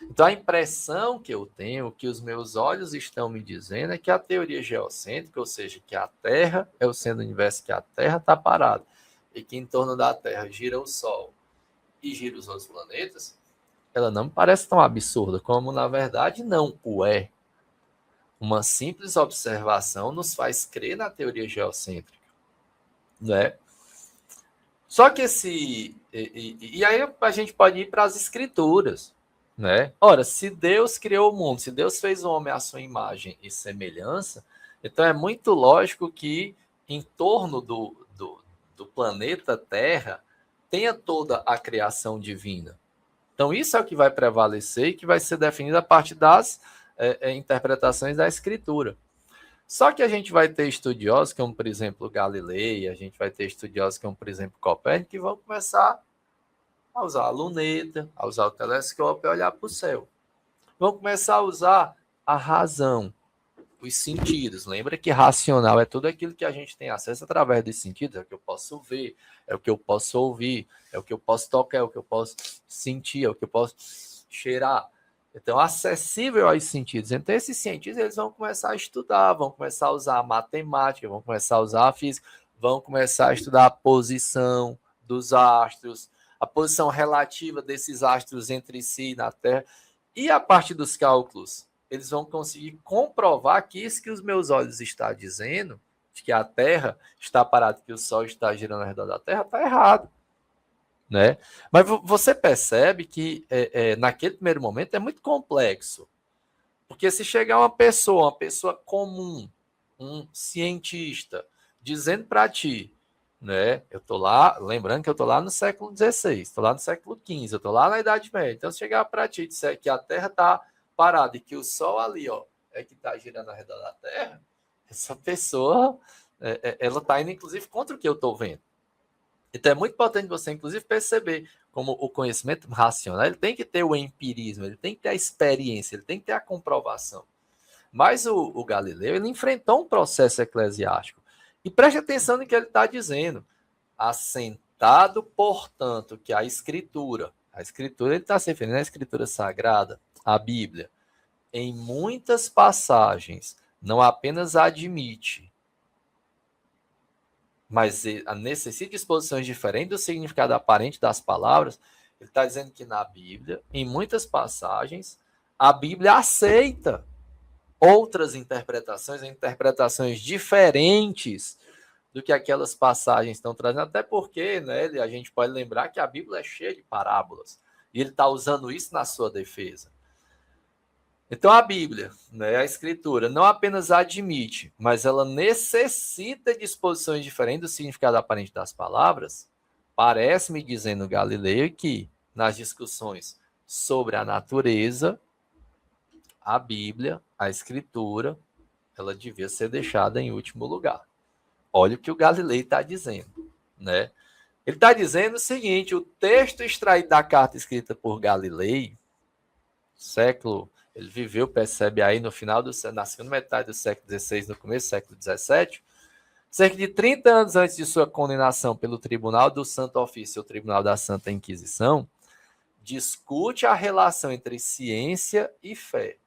Então, a impressão que eu tenho, que os meus olhos estão me dizendo, é que a teoria geocêntrica, ou seja, que a Terra é o centro do universo, que a Terra está parada, e que em torno da Terra gira o Sol e gira os outros planetas, ela não me parece tão absurda, como na verdade não o é. Uma simples observação nos faz crer na teoria geocêntrica, né? Só que e aí a gente pode ir para as escrituras, né? Ora, se Deus criou o mundo, se Deus fez o homem à sua imagem e semelhança, então é muito lógico que em torno do planeta Terra tenha toda a criação divina. Então isso é o que vai prevalecer e que vai ser definido a partir das interpretações da Escritura. Só que a gente vai ter estudiosos, como por exemplo Galilei, a gente vai ter estudiosos como por exemplo Copérnico, que vão começar a usar a luneta, a usar o telescópio e olhar para o céu. Vão começar a usar a razão, os sentidos. Lembra que racional é tudo aquilo que a gente tem acesso através dos sentidos, é o que eu posso ver, é o que eu posso ouvir, é o que eu posso tocar, é o que eu posso sentir, é o que eu posso cheirar. Então, acessível aos sentidos. Então, esses cientistas eles vão começar a estudar, vão começar a usar a matemática, vão começar a usar a física, vão começar a estudar a posição dos astros, a posição relativa desses astros entre si na Terra. E a partir dos cálculos, eles vão conseguir comprovar que isso que os meus olhos estão dizendo, de que a Terra está parada, que o Sol está girando ao redor da Terra, está errado. Né? Mas você percebe que naquele primeiro momento é muito complexo. Porque se chegar uma pessoa comum, um cientista, dizendo para ti, né? Eu estou lá, lembrando que eu estou lá no século XVI, estou lá no século XV, eu estou lá na Idade Média. Então, se chegar para ti e disser que a Terra está parada e que o Sol ali, ó, é que está girando ao redor da Terra, essa pessoa, ela está indo, inclusive, contra o que eu estou vendo. Então é muito importante você, inclusive, perceber como o conhecimento racional ele tem que ter o empirismo, ele tem que ter a experiência, ele tem que ter a comprovação. Mas o Galileu ele enfrentou um processo eclesiástico. E preste atenção no que ele está dizendo. Assentado, portanto, que a Escritura ele está se referindo à Escritura Sagrada, a Bíblia, em muitas passagens, não apenas admite, mas necessita de exposições diferentes do significado aparente das palavras. Ele está dizendo que na Bíblia, em muitas passagens, a Bíblia aceita outras interpretações diferentes do que aquelas passagens estão trazendo, até porque, né, a gente pode lembrar que a Bíblia é cheia de parábolas, e ele está usando isso na sua defesa. Então a Bíblia, né, a Escritura, não apenas admite, mas ela necessita de exposições diferentes do significado aparente das palavras. Parece-me dizendo Galileu que nas discussões sobre a natureza, a Bíblia, a Escritura, ela devia ser deixada em último lugar. Olha o que o Galileu está dizendo, né? Ele está dizendo o seguinte: o texto extraído da carta escrita por Galileu, ele viveu, percebe aí, na segunda metade do século XVI, no começo do século XVII, cerca de 30 anos antes de sua condenação pelo Tribunal do Santo Ofício, o Tribunal da Santa Inquisição, discute a relação entre ciência e fé.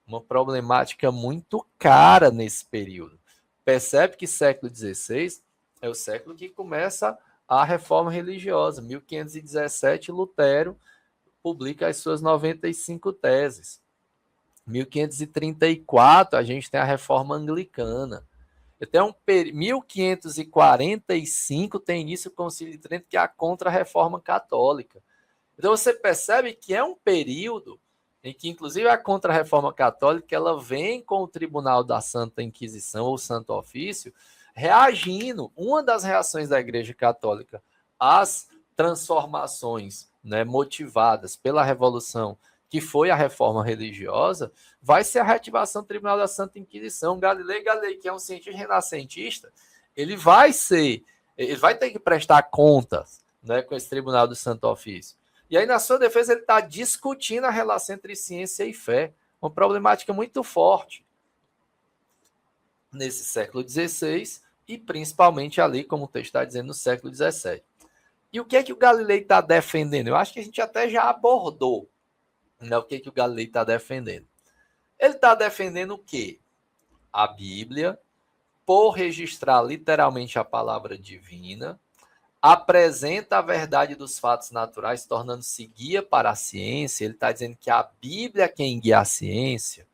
Uma problemática muito cara nesse período. Percebe que século XVI é o século que começa a reforma religiosa. 1517, Lutero publica as suas 95 teses. 1534, a gente tem a reforma anglicana. Então, 1545 tem início o Concílio de Trento, que é a contra-reforma católica. Então, você percebe que é um período em que, inclusive, a contra-reforma católica ela vem com o Tribunal da Santa Inquisição, ou Santo Ofício, reagindo. Uma das reações da Igreja Católica às transformações, né, motivadas pela Revolução, que foi a reforma religiosa, vai ser a reativação do Tribunal da Santa Inquisição. Galileu Galilei, que é um cientista renascentista, ele vai ter que prestar contas, né, com esse Tribunal do Santo Ofício. E aí, na sua defesa, ele está discutindo a relação entre ciência e fé, uma problemática muito forte nesse século XVI e principalmente ali, como o texto está dizendo, no século XVII. E o que é que o Galileu está defendendo? Eu acho que a gente até já abordou, né, o que é que o Galileu está defendendo. Ele está defendendo o quê? A Bíblia, por registrar literalmente a palavra divina, apresenta a verdade dos fatos naturais, tornando-se guia para a ciência. Ele está dizendo que a Bíblia é quem guia a ciência.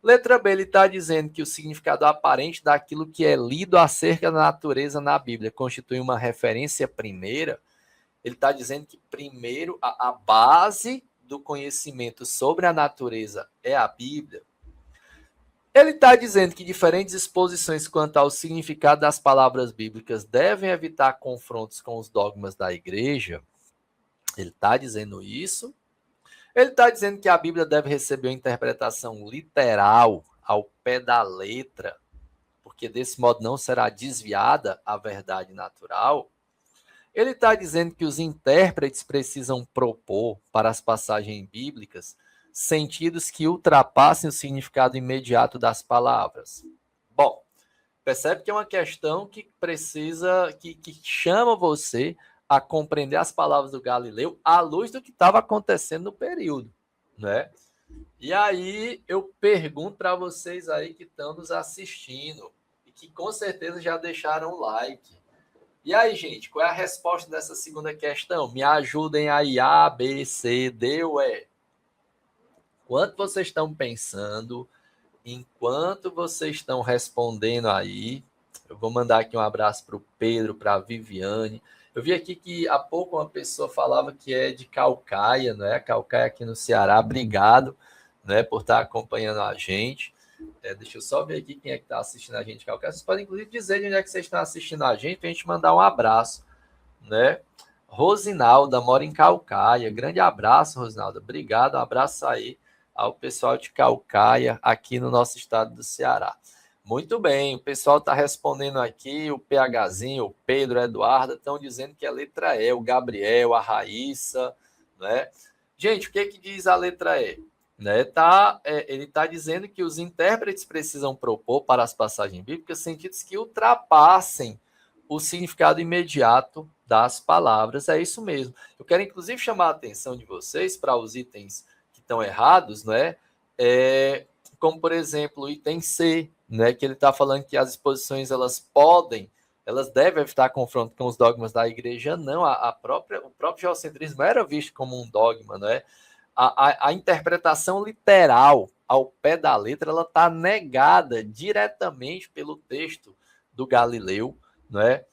Letra B, ele está dizendo que o significado aparente daquilo que é lido acerca da natureza na Bíblia constitui uma referência primeira. Ele está dizendo que, primeiro, a base do conhecimento sobre a natureza é a Bíblia. Ele está dizendo que diferentes exposições quanto ao significado das palavras bíblicas devem evitar confrontos com os dogmas da igreja. Ele está dizendo isso. Ele está dizendo que a Bíblia deve receber uma interpretação literal, ao pé da letra, porque desse modo não será desviada a verdade natural. Ele está dizendo que os intérpretes precisam propor para as passagens bíblicas sentidos que ultrapassem o significado imediato das palavras. Bom, percebe que é uma questão que precisa, que chama você a compreender as palavras do Galileu à luz do que estava acontecendo no período, né? E aí eu pergunto para vocês aí que estão nos assistindo e que com certeza já deixaram o like. E aí, gente, qual é a resposta dessa segunda questão? Me ajudem aí, A, B, C, D ou E. Enquanto vocês estão pensando, enquanto vocês estão respondendo aí, eu vou mandar aqui um abraço para o Pedro, para a Viviane. Eu vi aqui que há pouco uma pessoa falava que é de Caucaia, não é? Caucaia aqui no Ceará. Obrigado, né, por estar acompanhando a gente. Deixa eu só ver aqui quem é que está assistindo a gente de Caucaia. Vocês podem, inclusive, dizer de onde é que vocês estão assistindo a gente, para a gente mandar um abraço, né? Rosinalda mora em Caucaia. Grande abraço, Rosinalda. Obrigado, um abraço aí ao pessoal de Caucaia, aqui no nosso estado do Ceará. Muito bem, o pessoal está respondendo aqui, o PHzinho, o Pedro, o Eduardo, estão dizendo que a letra E, o Gabriel, a Raíssa, né? Gente, o que diz a letra E? Né? Ele está dizendo que os intérpretes precisam propor para as passagens bíblicas sentidos que ultrapassem o significado imediato das palavras. É isso mesmo. Eu quero, inclusive, chamar a atenção de vocês para os itens estão errados, né? como, por exemplo, o item C, né, que ele está falando que as exposições elas devem evitar confronto com os dogmas da igreja. Não, o próprio geocentrismo era visto como um dogma, não é? A interpretação literal ao pé da letra, ela está negada diretamente pelo texto do Galileu, não é?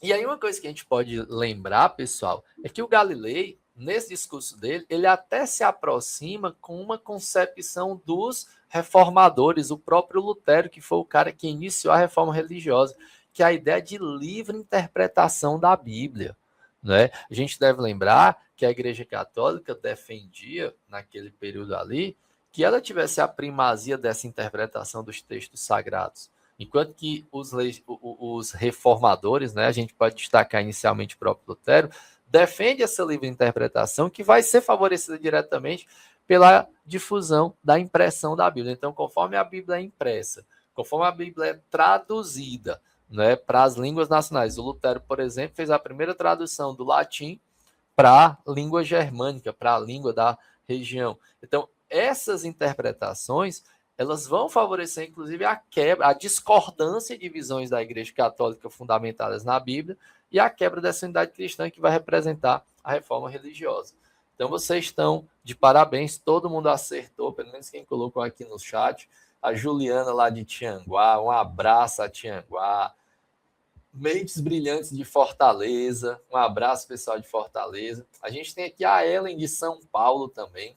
E aí uma coisa que a gente pode lembrar, pessoal, é que o Galileu, nesse discurso dele, ele até se aproxima com uma concepção dos reformadores, o próprio Lutero, que foi o cara que iniciou a reforma religiosa, que é a ideia de livre interpretação da Bíblia, né? A gente deve lembrar que a Igreja Católica defendia, naquele período ali, que ela tivesse a primazia dessa interpretação dos textos sagrados. Enquanto que os reformadores, né, a gente pode destacar inicialmente o próprio Lutero, defende essa livre interpretação que vai ser favorecida diretamente pela difusão da impressão da Bíblia. Então, conforme a Bíblia é impressa, conforme a Bíblia é traduzida, né, para as línguas nacionais, o Lutero, por exemplo, fez a primeira tradução do latim para a língua germânica, para a língua da região. Então, essas interpretações elas vão favorecer, inclusive, a quebra, a discordância de visões da Igreja Católica fundamentadas na Bíblia e a quebra dessa unidade cristã que vai representar a reforma religiosa. Então, vocês estão de parabéns, todo mundo acertou, pelo menos quem colocou aqui no chat. A Juliana lá de Tianguá, um abraço a Tianguá. Mentes Brilhantes de Fortaleza, um abraço, pessoal de Fortaleza. A gente tem aqui a Ellen de São Paulo também.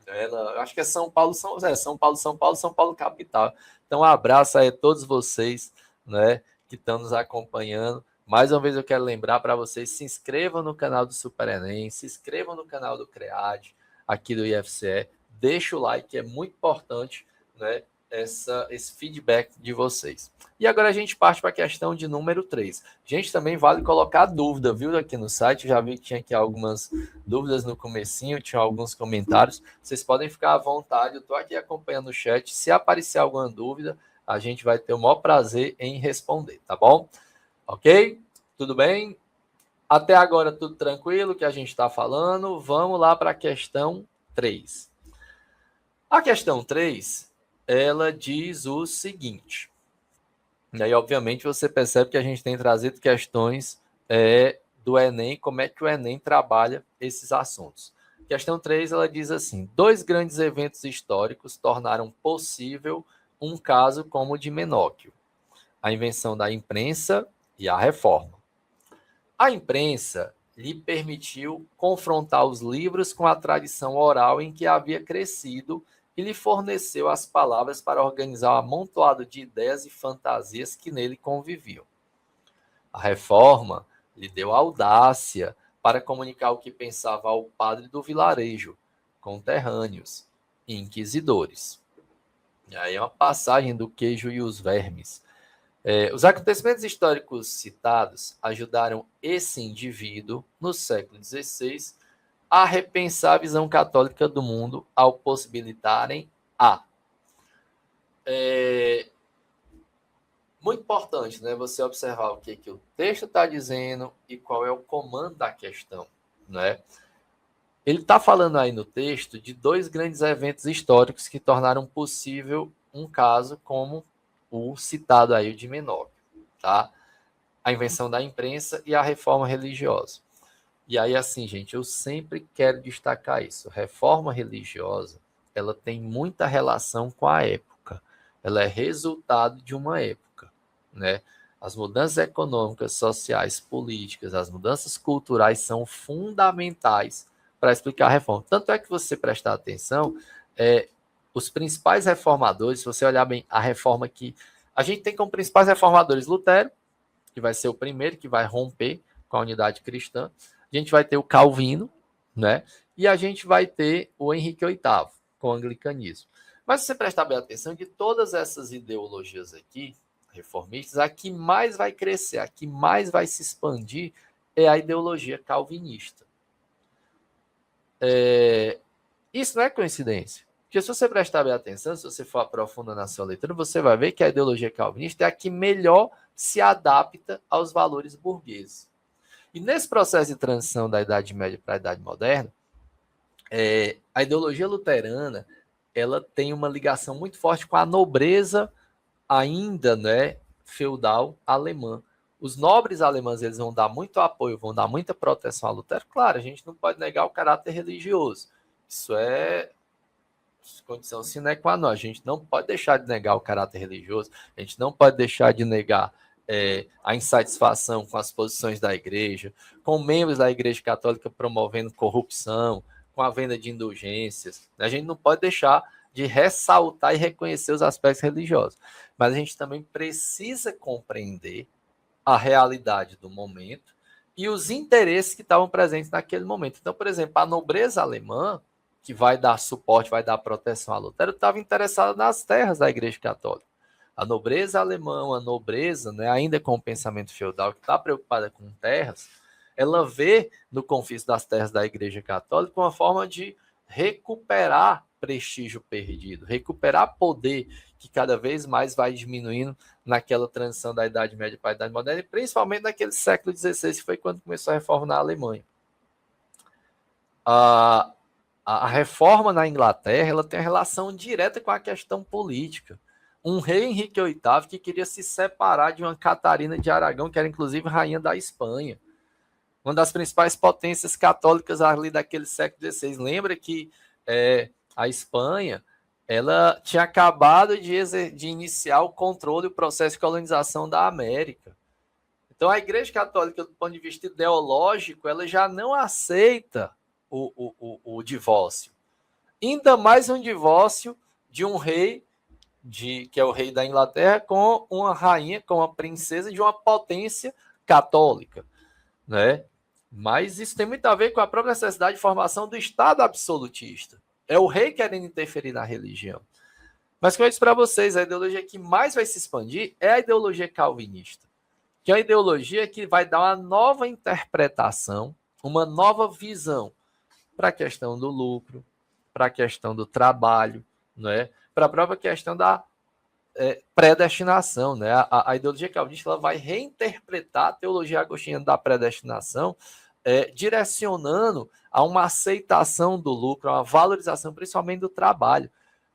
Eu acho que é São Paulo, São Paulo capital. Então, um abraço aí a todos vocês, né, que estão nos acompanhando. Mais uma vez eu quero lembrar para vocês, se inscrevam no canal do Super Enem, se inscrevam no canal do CREAD, aqui do IFCE, deixa o like, é muito importante, né, esse feedback de vocês. E agora a gente parte para a questão de número 3. Gente, também vale colocar dúvida, viu, aqui no site, já vi que tinha aqui algumas dúvidas no comecinho, tinha alguns comentários, vocês podem ficar à vontade, eu estou aqui acompanhando o chat, se aparecer alguma dúvida, a gente vai ter o maior prazer em responder, tá bom? Ok? Tudo bem? Até agora tudo tranquilo que a gente está falando, vamos lá para a questão 3. A questão 3, ela diz o seguinte, e aí obviamente você percebe que a gente tem trazido questões do Enem, como é que o Enem trabalha esses assuntos. Questão 3, ela diz assim, 2 grandes eventos históricos tornaram possível um caso como o de Menóquio, a invenção da imprensa e a reforma. A imprensa lhe permitiu confrontar os livros com a tradição oral em que havia crescido e lhe forneceu as palavras para organizar um amontoado de ideias e fantasias que nele conviviam. A reforma lhe deu audácia para comunicar o que pensava ao padre do vilarejo, conterrâneos e inquisidores. E aí é uma passagem do Queijo e os Vermes. Os acontecimentos históricos citados ajudaram esse indivíduo, no século XVI, a repensar a visão católica do mundo ao possibilitarem muito importante, né, você observar o que o texto está dizendo e qual é o comando da questão, né? Ele está falando aí no texto de 2 grandes eventos históricos que tornaram possível um caso como o citado aí, o de Menóquio, tá? A invenção da imprensa e a reforma religiosa. E aí, assim, gente, eu sempre quero destacar isso. Reforma religiosa, ela tem muita relação com a época. Ela é resultado de uma época, né? As mudanças econômicas, sociais, políticas, as mudanças culturais são fundamentais para explicar a reforma. Tanto é que você prestar atenção, os principais reformadores, se você olhar bem a reforma que a gente tem como principais reformadores Lutero, que vai ser o primeiro que vai romper com a unidade cristã. A gente vai ter o Calvino, né? E a gente vai ter o Henrique VIII, com o anglicanismo. Mas se você prestar bem atenção, de todas essas ideologias aqui, reformistas, a que mais vai crescer, a que mais vai se expandir é a ideologia calvinista. Isso não é coincidência. Porque se você prestar bem atenção, se você for aprofundando na sua leitura, você vai ver que a ideologia calvinista é a que melhor se adapta aos valores burgueses. E nesse processo de transição da Idade Média para a Idade Moderna, a ideologia luterana ela tem uma ligação muito forte com a nobreza ainda, né, feudal alemã. Os nobres alemães, eles vão dar muito apoio, vão dar muita proteção a Lutero. Claro, a gente não pode negar o caráter religioso. Isso é condição sine qua non. A gente não pode deixar de negar o caráter religioso, a gente não pode deixar de negar a insatisfação com as posições da igreja, com membros da igreja católica promovendo corrupção, com a venda de indulgências. A gente não pode deixar de ressaltar e reconhecer os aspectos religiosos. Mas a gente também precisa compreender a realidade do momento e os interesses que estavam presentes naquele momento. Então, por exemplo, a nobreza alemã, que vai dar suporte, vai dar proteção a Lutero, estava interessada nas terras da Igreja Católica. A nobreza alemã, a nobreza, né, ainda com o pensamento feudal, que está preocupada com terras, ela vê no confisco das terras da Igreja Católica uma forma de recuperar prestígio perdido, recuperar poder que cada vez mais vai diminuindo naquela transição da Idade Média para a Idade Moderna, e principalmente naquele século XVI, que foi quando começou a reforma na Alemanha. A reforma na Inglaterra, ela tem relação direta com a questão política. Um rei Henrique VIII que queria se separar de uma Catarina de Aragão, que era inclusive rainha da Espanha, uma das principais potências católicas ali daquele século XVI. Lembra que a Espanha, ela tinha acabado de iniciar o controle e o processo de colonização da América. Então, a Igreja Católica, do ponto de vista ideológico, ela já não aceita o divórcio. Ainda mais um divórcio de um rei, que é o rei da Inglaterra, com uma rainha, com uma princesa de uma potência católica, né? Mas isso tem muito a ver com a própria necessidade de formação do Estado absolutista. É o rei querendo interferir na religião. Mas, como eu disse para vocês, a ideologia que mais vai se expandir é a ideologia calvinista, que é a ideologia que vai dar uma nova interpretação, uma nova visão para a questão do lucro, para a questão do trabalho, né? Para a própria questão da predestinação. Né? A ideologia calvinista ela vai reinterpretar a teologia agostinhana da predestinação, direcionando a uma aceitação do lucro, a uma valorização principalmente do trabalho.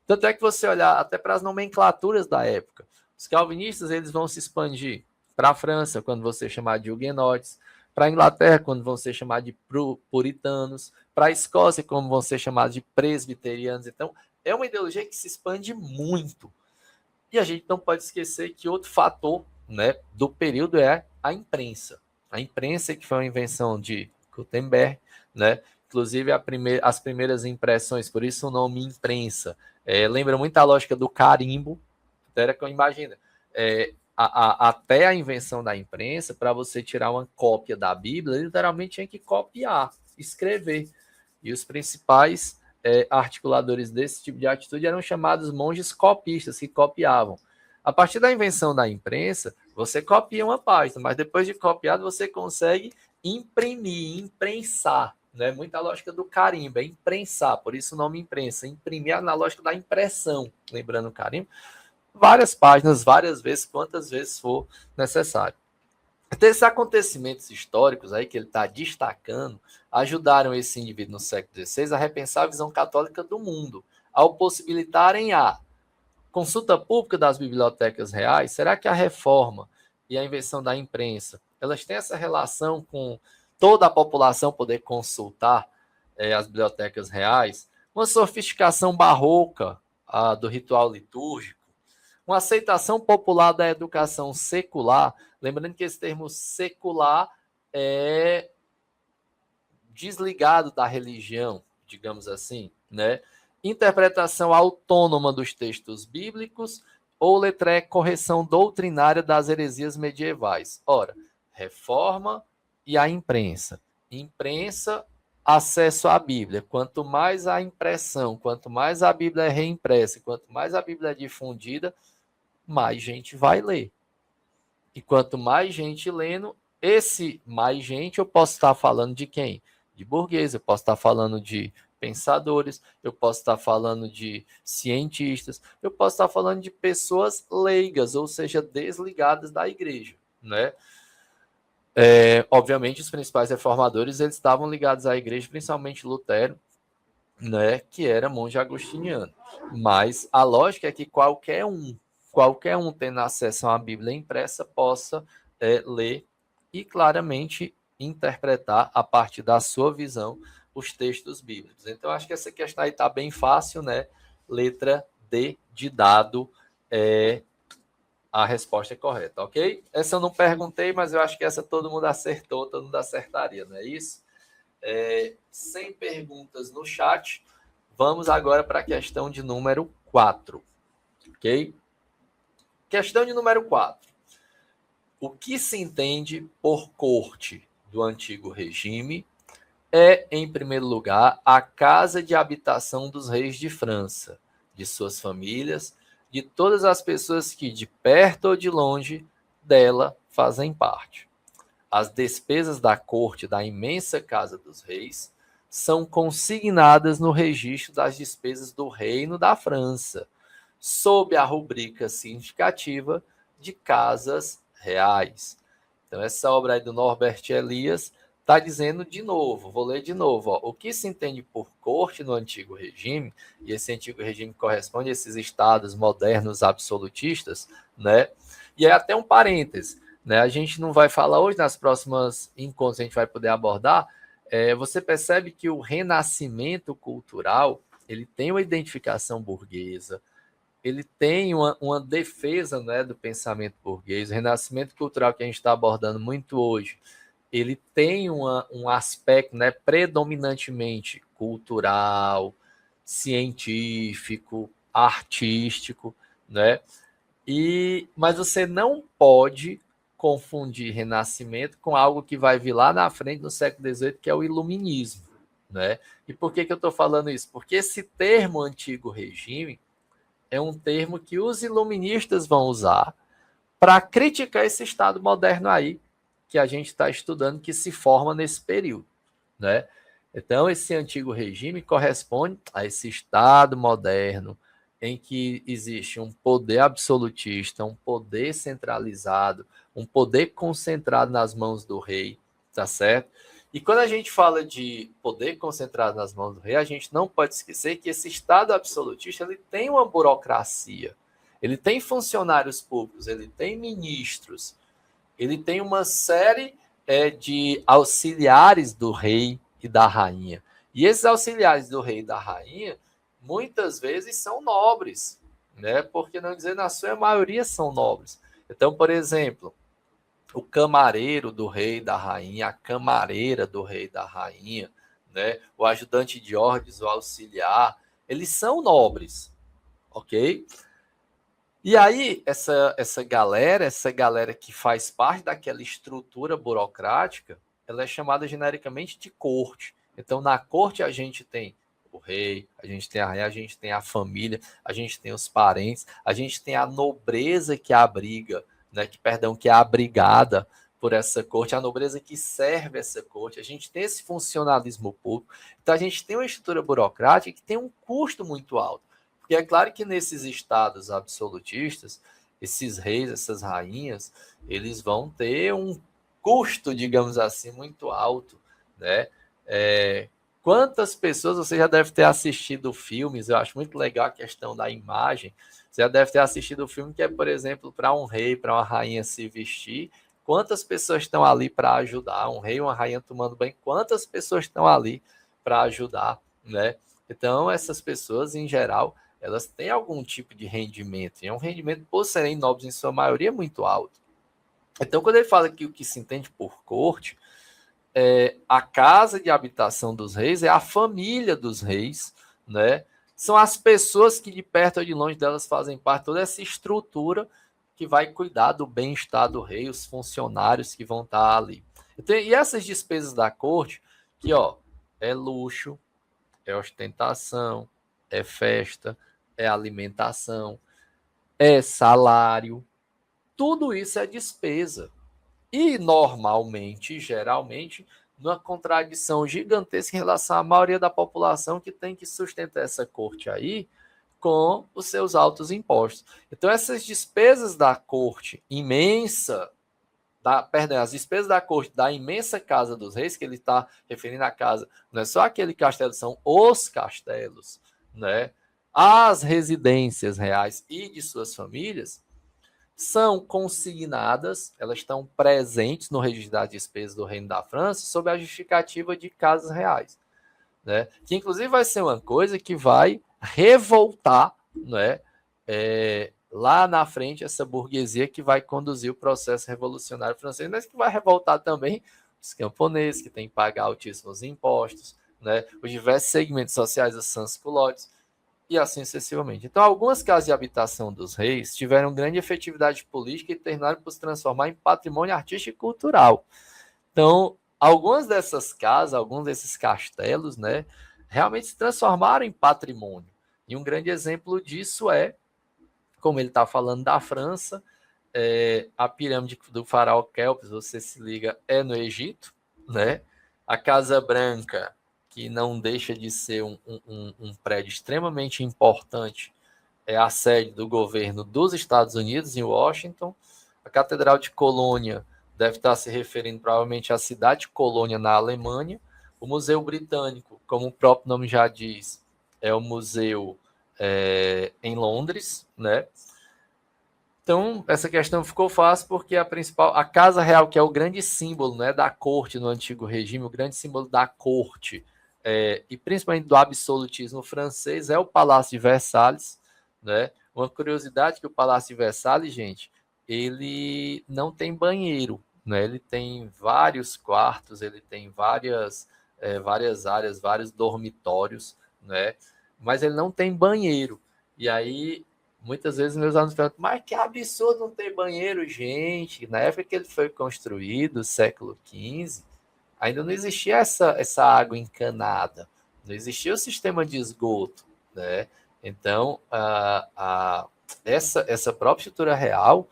Tanto é que você olhar até para as nomenclaturas da época, os calvinistas eles vão se expandir para a França, quando você chamar de huguenotes, para a Inglaterra, quando vão ser chamados de puritanos, para a Escócia, como vão ser chamados de presbiterianos. Então, é uma ideologia que se expande muito. E a gente não pode esquecer que outro fator, né, do período é a imprensa. A imprensa, que foi uma invenção de Gutenberg, né? Inclusive as primeiras impressões, por isso o nome imprensa. Lembra muito a lógica do carimbo. Era que eu imagino. Até a invenção da imprensa, para você tirar uma cópia da Bíblia, literalmente tinha que copiar, escrever. E os principais articuladores desse tipo de atitude eram chamados monges copistas, que copiavam. A partir da invenção da imprensa, você copia uma página, mas depois de copiado, você consegue imprimir, imprensar. Né? Muita lógica do carimbo, é imprensar, por isso o nome imprensa. Imprimir na lógica da impressão, lembrando o carimbo. Várias páginas, várias vezes, quantas vezes for necessário. Então, esses acontecimentos históricos aí que ele está destacando ajudaram esse indivíduo no século XVI a repensar a visão católica do mundo, ao possibilitarem a consulta pública das bibliotecas reais. Será que a reforma e a invenção da imprensa, elas têm essa relação com toda a população poder consultar as bibliotecas reais? Uma sofisticação barroca do ritual litúrgico, uma aceitação popular da educação secular, lembrando que esse termo secular é desligado da religião, digamos assim, né? Interpretação autônoma dos textos bíblicos ou correção doutrinária das heresias medievais. Ora, reforma e a imprensa. Imprensa, acesso à Bíblia. Quanto mais a impressão, quanto mais a Bíblia é reimpressa, quanto mais a Bíblia é difundida, mais gente vai ler. E quanto mais gente lendo, esse mais gente eu posso estar falando de quem? De burguês, eu posso estar falando de pensadores, eu posso estar falando de cientistas, eu posso estar falando de pessoas leigas, ou seja, desligadas da igreja, né? Obviamente, os principais reformadores eles estavam ligados à igreja, principalmente Lutero, né, que era monge agostiniano. Mas a lógica é que qualquer um tendo acesso a uma Bíblia impressa possa ler e claramente interpretar a partir da sua visão os textos bíblicos. Então, acho que essa questão aí está bem fácil, né? Letra D de dado a resposta é correta, ok? Essa eu não perguntei, mas eu acho que essa todo mundo acertou, todo mundo acertaria, não é isso? Sem perguntas no chat, vamos agora para a questão de número 4, ok? Questão de número 4. O que se entende por corte do antigo regime é, em primeiro lugar, a casa de habitação dos reis de França, de suas famílias, de todas as pessoas que, de perto ou de longe, dela fazem parte. As despesas da corte da imensa casa dos reis são consignadas no registro das despesas do Reino da França, sob a rubrica significativa de casas reais. Então, essa obra aí do Norbert Elias está dizendo de novo, vou ler de novo, o que se entende por corte no antigo regime, e esse antigo regime corresponde a esses estados modernos absolutistas, né? E é até um parêntese, né? A gente não vai falar hoje, nas próximas encontros a gente vai poder abordar, você percebe que o renascimento cultural, ele tem uma identificação burguesa, ele tem uma defesa, né, do pensamento burguês. O renascimento cultural que a gente está abordando muito hoje, ele tem um aspecto, né, predominantemente cultural, científico, artístico, né? Mas você não pode confundir renascimento com algo que vai vir lá na frente no século XVIII, que é o iluminismo, né? E por que eu estou falando isso? Porque esse termo antigo regime é um termo que os iluministas vão usar para criticar esse Estado moderno aí que a gente está estudando, que se forma nesse período, né? Então, esse antigo regime corresponde a esse Estado moderno em que existe um poder absolutista, um poder centralizado, um poder concentrado nas mãos do rei, tá certo? E quando a gente fala de poder concentrado nas mãos do rei, a gente não pode esquecer que esse Estado absolutista ele tem uma burocracia, ele tem funcionários públicos, ele tem ministros, ele tem uma série de auxiliares do rei e da rainha. E esses auxiliares do rei e da rainha, muitas vezes são nobres, né? Porque não dizer na sua maioria são nobres. Então, por exemplo, o camareiro do rei e da rainha, a camareira do rei e da rainha, né? O ajudante de ordens, o auxiliar, eles são nobres, ok? E aí, essa galera que faz parte daquela estrutura burocrática, ela é chamada genericamente de corte. Então, na corte a gente tem o rei, a gente tem a rainha, a gente tem a família, a gente tem os parentes, a gente tem a nobreza que abriga, né, que é abrigada por essa corte, a nobreza que serve essa corte, a gente tem esse funcionalismo público. Então, a gente tem uma estrutura burocrática que tem um custo muito alto. Porque é claro que nesses estados absolutistas, esses reis, essas rainhas, eles vão ter um custo, digamos assim, muito alto, né? Quantas pessoas você já deve ter assistido filmes? Eu acho muito legal a questão da imagem. Você já deve ter assistido o filme que é, por exemplo, para um rei, para uma rainha se vestir. Quantas pessoas estão ali para ajudar? Um rei, uma rainha tomando banho. Quantas pessoas estão ali para ajudar, né? Então, essas pessoas, em geral, elas têm algum tipo de rendimento. E é um rendimento, por serem nobres em sua maioria, muito alto. Então, quando ele fala que o que se entende por corte, a casa de habitação dos reis é a família dos reis, né? São as pessoas que de perto ou de longe delas fazem parte, toda essa estrutura que vai cuidar do bem-estar do rei, os funcionários que vão estar ali. Então, e essas despesas da corte, que é luxo, é ostentação, é festa, é alimentação, é salário, tudo isso é despesa. E normalmente, geralmente, numa contradição gigantesca em relação à maioria da população que tem que sustentar essa corte aí com os seus altos impostos. Então, essas despesas da corte imensa, as despesas da corte da imensa casa dos reis, que ele está referindo à casa, não é só aquele castelo, são os castelos, né? As residências reais e de suas famílias são consignadas, elas estão presentes no registro das despesas do Reino da França sob a justificativa de casas reais, né? Que inclusive vai ser uma coisa que vai revoltar, né? Lá na frente, essa burguesia que vai conduzir o processo revolucionário francês, mas que vai revoltar também os camponeses, que têm que pagar altíssimos impostos, né? Os diversos segmentos sociais dos sans-culottes, e assim sucessivamente. Então, algumas casas de habitação dos reis tiveram grande efetividade política e terminaram por se transformar em patrimônio artístico e cultural. Então, algumas dessas casas, alguns desses castelos, né, realmente se transformaram em patrimônio. E um grande exemplo disso é, como ele está falando da França, a pirâmide do faraó Kelps, você se liga, é no Egito, né? A Casa Branca, que não deixa de ser um prédio extremamente importante, é a sede do governo dos Estados Unidos, em Washington. A Catedral de Colônia deve estar se referindo provavelmente à cidade de Colônia, na Alemanha. O Museu Britânico, como o próprio nome já diz, é o museu em Londres, né? Então, essa questão ficou fácil porque a Casa Real, que é o grande símbolo, né, da corte no antigo regime, o grande símbolo da corte, e principalmente do absolutismo francês, é o Palácio de Versalhes, né? Uma curiosidade que o Palácio de Versalhes, gente, ele não tem banheiro, né? Ele tem vários quartos, ele tem várias áreas, vários dormitórios, né? Mas ele não tem banheiro. E aí, muitas vezes meus alunos perguntam, mas que absurdo não ter banheiro, gente. Na época que ele foi construído, século XV, ainda não existia essa água encanada, não existia o sistema de esgoto, né? Então, essa própria estrutura real,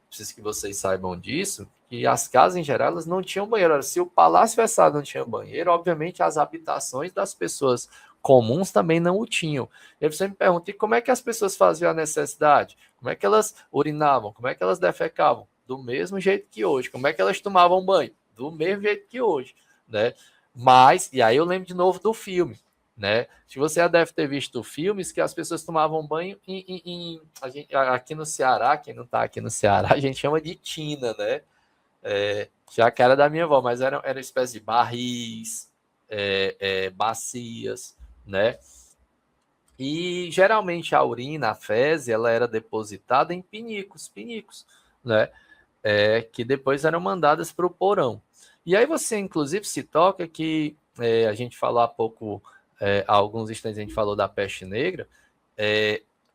preciso que vocês saibam disso, que as casas, em geral, elas não tinham banheiro. Se o Palácio Versalhes não tinha banheiro, obviamente as habitações das pessoas comuns também não o tinham. E aí você me pergunta, e como é que as pessoas faziam a necessidade? Como é que elas urinavam? Como é que elas defecavam? Do mesmo jeito que hoje. Como é que elas tomavam banho? Do mesmo jeito que hoje, né? Mas, e aí eu lembro de novo do filme, né? Se você já deve ter visto filmes que as pessoas tomavam banho aqui no Ceará, quem não está aqui no Ceará, a gente chama de tina, né? Já que era da minha avó, mas era uma espécie de barris, bacias, né? E geralmente a urina, a fezes, ela era depositada em pinicos, né? Que depois eram mandadas para o porão. E aí você, inclusive, se toca que a gente falou há pouco, há alguns instantes a gente falou da peste negra,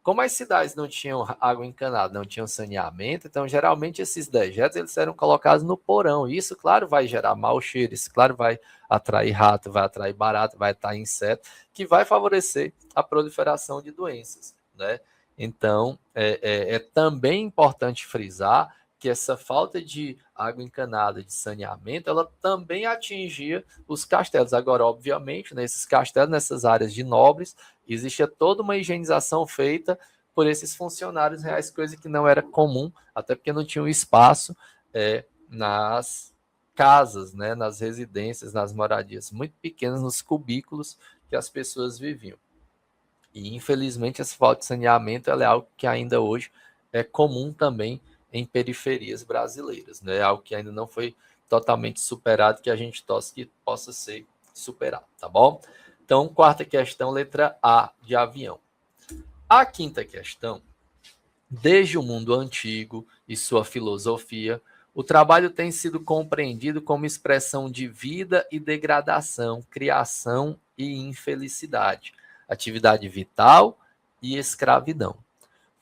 como as cidades não tinham água encanada, não tinham saneamento, então geralmente esses dejetos eles eram colocados no porão. E isso, claro, vai gerar mau cheiro, isso, claro, vai atrair rato, vai atrair barato, vai atrair inseto, que vai favorecer a proliferação de doenças, né? Então, é também importante frisar que essa falta de água encanada, de saneamento, ela também atingia os castelos. Agora, obviamente, nesses castelos, nessas áreas de nobres, existia toda uma higienização feita por esses funcionários reais, coisa que não era comum, até porque não tinha um espaço nas casas, né, nas residências, nas moradias muito pequenas, nos cubículos que as pessoas viviam. E, infelizmente, essa falta de saneamento é algo que ainda hoje é comum também em periferias brasileiras, né? É algo que ainda não foi totalmente superado, que a gente torce que possa ser superado, tá bom? Então, quarta questão, letra A, de avião. A quinta questão, desde o mundo antigo e sua filosofia, o trabalho tem sido compreendido como expressão de vida e degradação, criação e infelicidade, atividade vital e escravidão,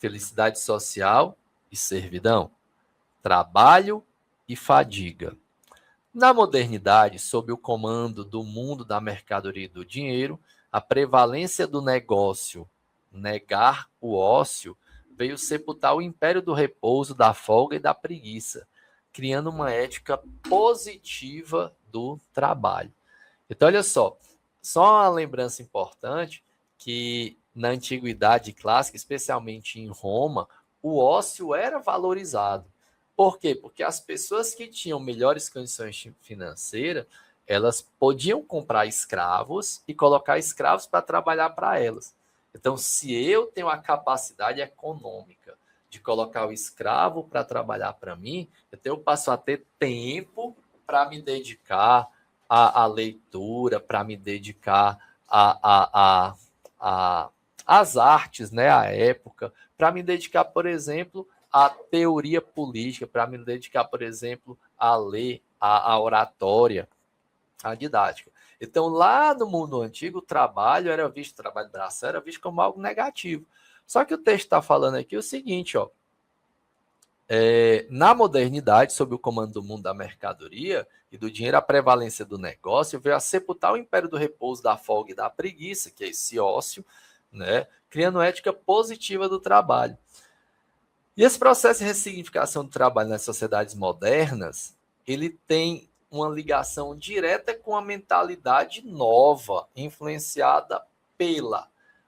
felicidade social e servidão, trabalho e fadiga. Na modernidade, sob o comando do mundo da mercadoria e do dinheiro, a prevalência do negócio, negar o ócio, veio sepultar o império do repouso, da folga e da preguiça, criando uma ética positiva do trabalho. Então, olha só uma lembrança importante que na antiguidade clássica, especialmente em Roma, o ócio era valorizado. Por quê? Porque as pessoas que tinham melhores condições financeiras, elas podiam comprar escravos e colocar escravos para trabalhar para elas. Então, se eu tenho a capacidade econômica de colocar o escravo para trabalhar para mim, então eu passo a ter tempo para me dedicar à leitura, para me dedicar às artes, né, à época, para me dedicar, por exemplo, à teoria política, para me dedicar, por exemplo, a ler, à oratória, à didática. Então, lá no mundo antigo, o trabalho braçal era visto como algo negativo. Só que o texto está falando aqui o seguinte, ó, na modernidade, sob o comando do mundo da mercadoria e do dinheiro, a prevalência do negócio veio a sepultar o império do repouso, da folga e da preguiça, que é esse ócio, né, criando ética positiva do trabalho. E esse processo de ressignificação do trabalho nas sociedades modernas, ele tem uma ligação direta com a mentalidade nova, influenciada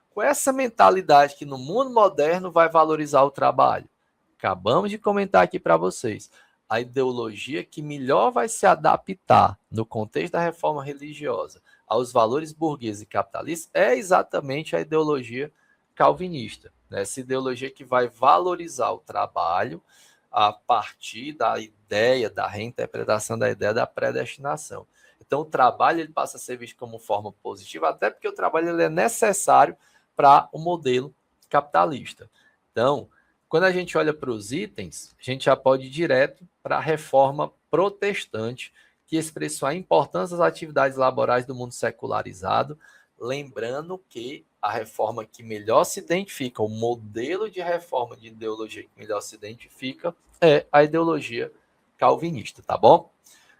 com essa mentalidade que no mundo moderno vai valorizar o trabalho. Acabamos de comentar aqui para vocês. A ideologia que melhor vai se adaptar no contexto da reforma religiosa aos valores burgueses e capitalistas é exatamente a ideologia calvinista. Essa ideologia que vai valorizar o trabalho a partir da ideia, da reinterpretação da ideia da predestinação. Então, o trabalho ele passa a ser visto como forma positiva, até porque o trabalho ele é necessário para o modelo capitalista. Então, quando a gente olha para os itens, a gente já pode ir direto para a reforma protestante, que expressou a importância das atividades laborais do mundo secularizado, lembrando que a reforma que melhor se identifica, o modelo de reforma de ideologia que melhor se identifica é a ideologia calvinista, tá bom?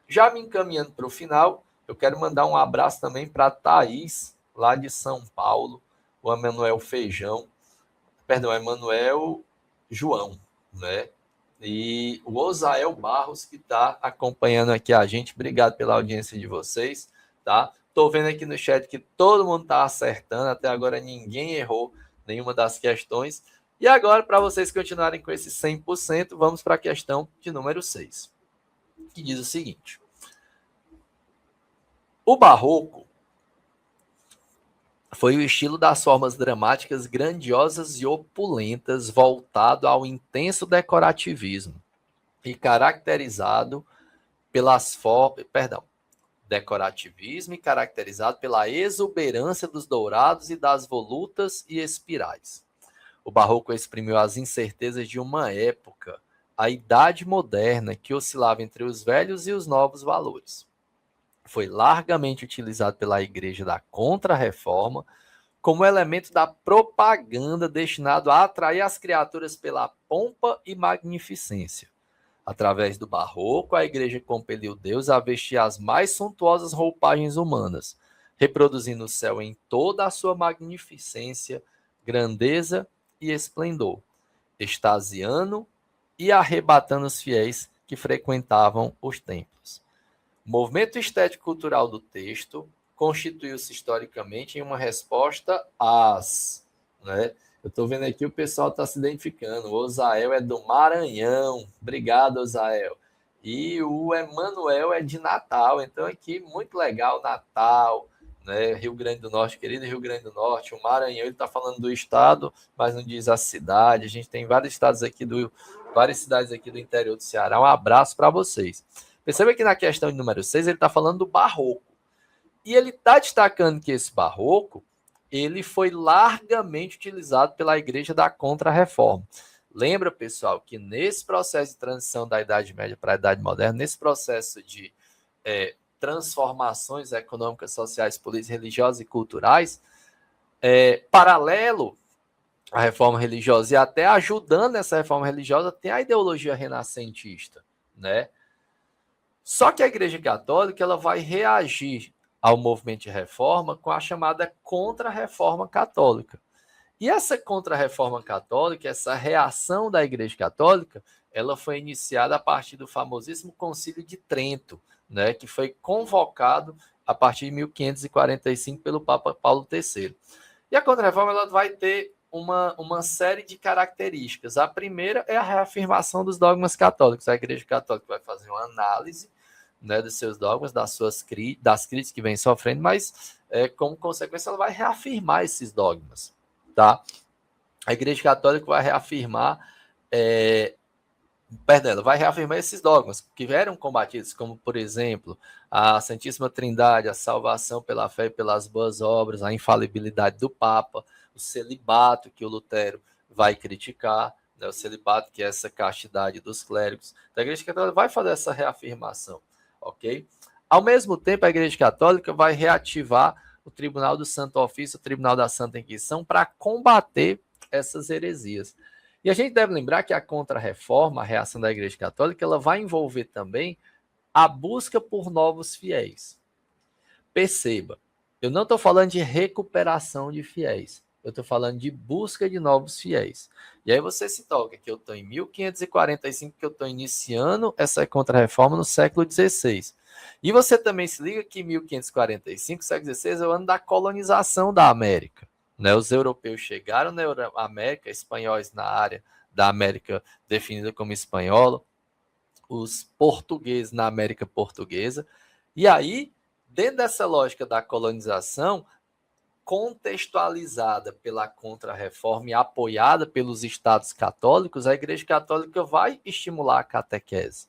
Já me encaminhando para o final, eu quero mandar um abraço também para a Thaís, lá de São Paulo, o Emanuel João, né? E o Osael Barros, que está acompanhando aqui a gente. Obrigado pela audiência de vocês, tá? Estou vendo aqui no chat que todo mundo está acertando, até agora ninguém errou nenhuma das questões. E agora, para vocês continuarem com esse 100%, vamos para a questão de número 6, que diz o seguinte: o barroco foi o estilo das formas dramáticas grandiosas e opulentas voltado ao intenso decorativismo e caracterizado pela exuberância dos dourados e das volutas e espirais. O barroco exprimiu as incertezas de uma época, a idade moderna, que oscilava entre os velhos e os novos valores. Foi largamente utilizado pela Igreja da Contra-Reforma como elemento da propaganda destinado a atrair as criaturas pela pompa e magnificência. Através do barroco, a Igreja compeliu Deus a vestir as mais suntuosas roupagens humanas, reproduzindo o céu em toda a sua magnificência, grandeza e esplendor, extasiando e arrebatando os fiéis que frequentavam os templos. O movimento estético-cultural do texto constituiu-se historicamente em uma resposta às, né? Eu estou vendo aqui o pessoal está se identificando. O Osael é do Maranhão. Obrigado, Osael. E o Emanuel é de Natal. Então, aqui, muito legal, Natal, né? Rio Grande do Norte, querido Rio Grande do Norte. O Maranhão, ele está falando do estado, mas não diz a cidade. A gente tem várias cidades aqui do interior do Ceará. Um abraço para vocês. Perceba que na questão de número 6, ele está falando do barroco. E ele está destacando que esse barroco ele foi largamente utilizado pela Igreja da Contra-Reforma. Lembra, pessoal, que nesse processo de transição da Idade Média para a Idade Moderna, nesse processo de transformações econômicas, sociais, políticas, religiosas e culturais, paralelo à reforma religiosa e até ajudando essa reforma religiosa, tem a ideologia renascentista, né? Só que a Igreja Católica ela vai reagir ao movimento de reforma com a chamada Contra-Reforma Católica. E essa Contra-Reforma Católica, essa reação da Igreja Católica, ela foi iniciada a partir do famosíssimo Concílio de Trento, né, que foi convocado a partir de 1545 pelo Papa Paulo III. E a Contra-Reforma ela vai ter uma série de características. A primeira é a reafirmação dos dogmas católicos. A Igreja Católica vai fazer uma análise, né, dos seus dogmas, das críticas que vem sofrendo, mas como consequência ela vai reafirmar esses dogmas, tá? A Igreja Católica vai reafirmar, ela vai reafirmar esses dogmas que eram combatidos, como, por exemplo, a Santíssima Trindade, a salvação pela fé e pelas boas obras, a infalibilidade do Papa, o celibato, que o Lutero vai criticar, né, o celibato, que é essa castidade dos clérigos. Então, a Igreja Católica vai fazer essa reafirmação, ok? Ao mesmo tempo, a Igreja Católica vai reativar o Tribunal do Santo Ofício, o Tribunal da Santa Inquisição, para combater essas heresias. E a gente deve lembrar que a Contra-Reforma, a reação da Igreja Católica, ela vai envolver também a busca por novos fiéis. Perceba, eu não estou falando de recuperação de fiéis, eu estou falando de busca de novos fiéis. E aí você se toca que eu estou em 1545, que eu estou iniciando essa Contra-Reforma no século XVI. E você também se liga que em 1545, século XVI, é o ano da colonização da América. Né, os europeus chegaram na América, espanhóis na área da América definida como espanhola, os portugueses na América portuguesa, e aí, dentro dessa lógica da colonização, contextualizada pela Contra-Reforma e apoiada pelos estados católicos, a Igreja Católica vai estimular a catequese.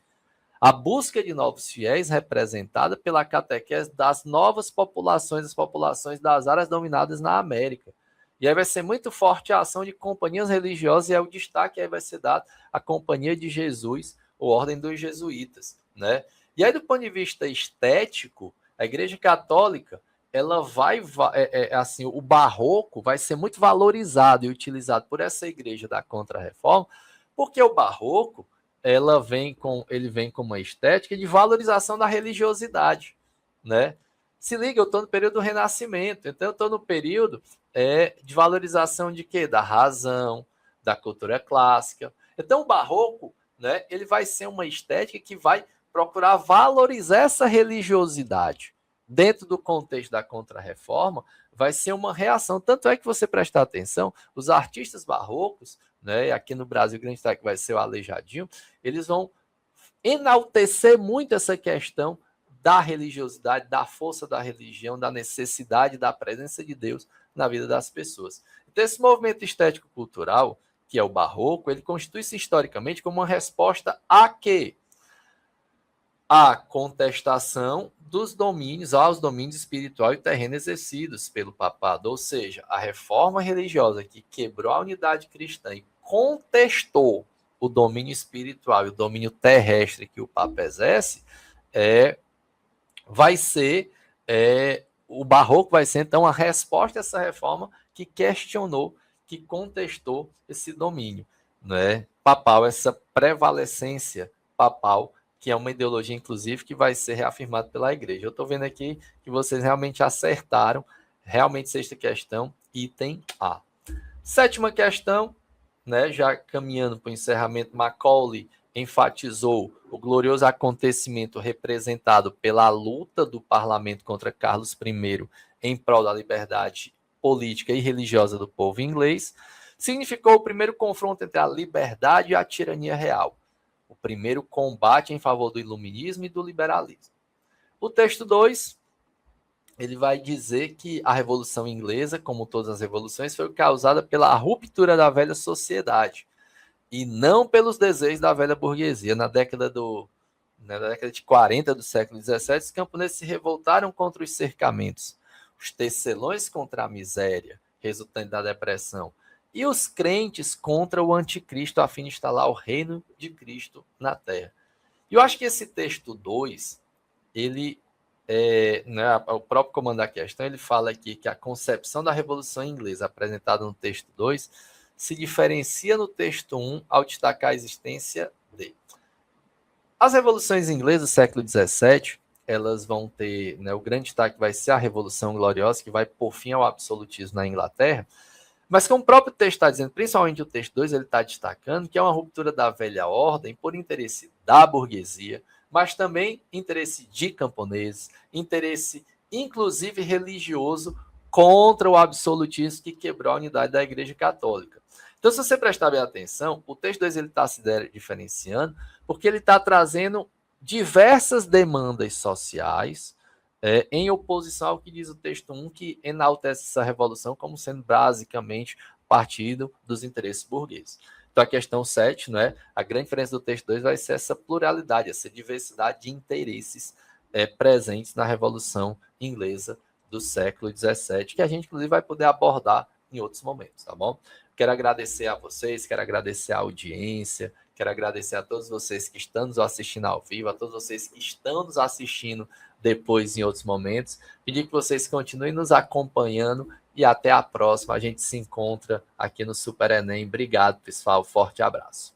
A busca de novos fiéis representada pela catequese das novas populações, as populações das áreas dominadas na América. E aí vai ser muito forte a ação de companhias religiosas, e aí o destaque aí vai ser dado à Companhia de Jesus, ou Ordem dos Jesuítas, né? E aí, do ponto de vista estético, a Igreja Católica, ela vai, assim, o barroco vai ser muito valorizado e utilizado por essa igreja da Contra-Reforma, porque o barroco, ele vem com uma estética de valorização da religiosidade, né? Se liga, eu estou no período do Renascimento, então eu estou no período de valorização de quê? Da razão, da cultura clássica. Então o barroco, né, ele vai ser uma estética que vai procurar valorizar essa religiosidade. Dentro do contexto da Contra-Reforma, vai ser uma reação. Tanto é que você prestar atenção, os artistas barrocos, né, aqui no Brasil, o grande destaque vai ser o Aleijadinho, eles vão enaltecer muito essa questão da religiosidade, da força da religião, da necessidade da presença de Deus na vida das pessoas. Então, esse movimento estético-cultural, que é o barroco, ele constitui-se historicamente como uma resposta a quê? A contestação dos domínios, aos domínios espiritual e terreno exercidos pelo papado, ou seja, a reforma religiosa que quebrou a unidade cristã e contestou o domínio espiritual e o domínio terrestre que o Papa exerce, vai ser, o barroco vai ser, então, a resposta a essa reforma que questionou, que contestou esse domínio, né, papal, essa prevalecência papal, que é uma ideologia, inclusive, que vai ser reafirmada pela igreja. Eu estou vendo aqui que vocês realmente acertaram, realmente sexta questão, item A. Sétima questão, né, já caminhando para o encerramento, Macaulay enfatizou o glorioso acontecimento representado pela luta do parlamento contra Carlos I em prol da liberdade política e religiosa do povo inglês. Significou o primeiro confronto entre a liberdade e a tirania real. O primeiro combate em favor do iluminismo e do liberalismo. O texto 2, ele vai dizer que a Revolução Inglesa, como todas as revoluções, foi causada pela ruptura da velha sociedade e não pelos desejos da velha burguesia. Na década de 40 do século XVII, os camponeses se revoltaram contra os cercamentos, os tecelões contra a miséria, resultante da depressão, e os crentes contra o anticristo, a fim de instalar o reino de Cristo na terra. E eu acho que esse texto 2, ele, né, o próprio comando da questão, ele fala aqui que a concepção da Revolução Inglesa, apresentada no texto 2, se diferencia no texto 1 ao destacar a existência de. As revoluções inglesas do século XVII, elas vão ter, né, o grande destaque vai ser a Revolução Gloriosa, que vai pôr fim ao absolutismo na Inglaterra. Mas como o próprio texto está dizendo, principalmente o texto 2, ele está destacando que é uma ruptura da velha ordem por interesse da burguesia, mas também interesse de camponeses, interesse inclusive religioso contra o absolutismo que quebrou a unidade da Igreja Católica. Então, se você prestar bem atenção, o texto 2 está se diferenciando porque ele está trazendo diversas demandas sociais em oposição ao que diz o texto 1, que enaltece essa revolução como sendo basicamente partido dos interesses burgueses. Então, a questão 7, né, a grande diferença do texto 2 vai ser essa pluralidade, essa diversidade de interesses presentes na Revolução Inglesa do século XVII, que a gente, inclusive, vai poder abordar em outros momentos, tá bom? Quero agradecer a vocês, quero agradecer a audiência, quero agradecer a todos vocês que estão nos assistindo ao vivo, a todos vocês que estão nos assistindo depois em outros momentos. Pedir que vocês continuem nos acompanhando e até a próxima. A gente se encontra aqui no Super Enem. Obrigado, pessoal. Forte abraço.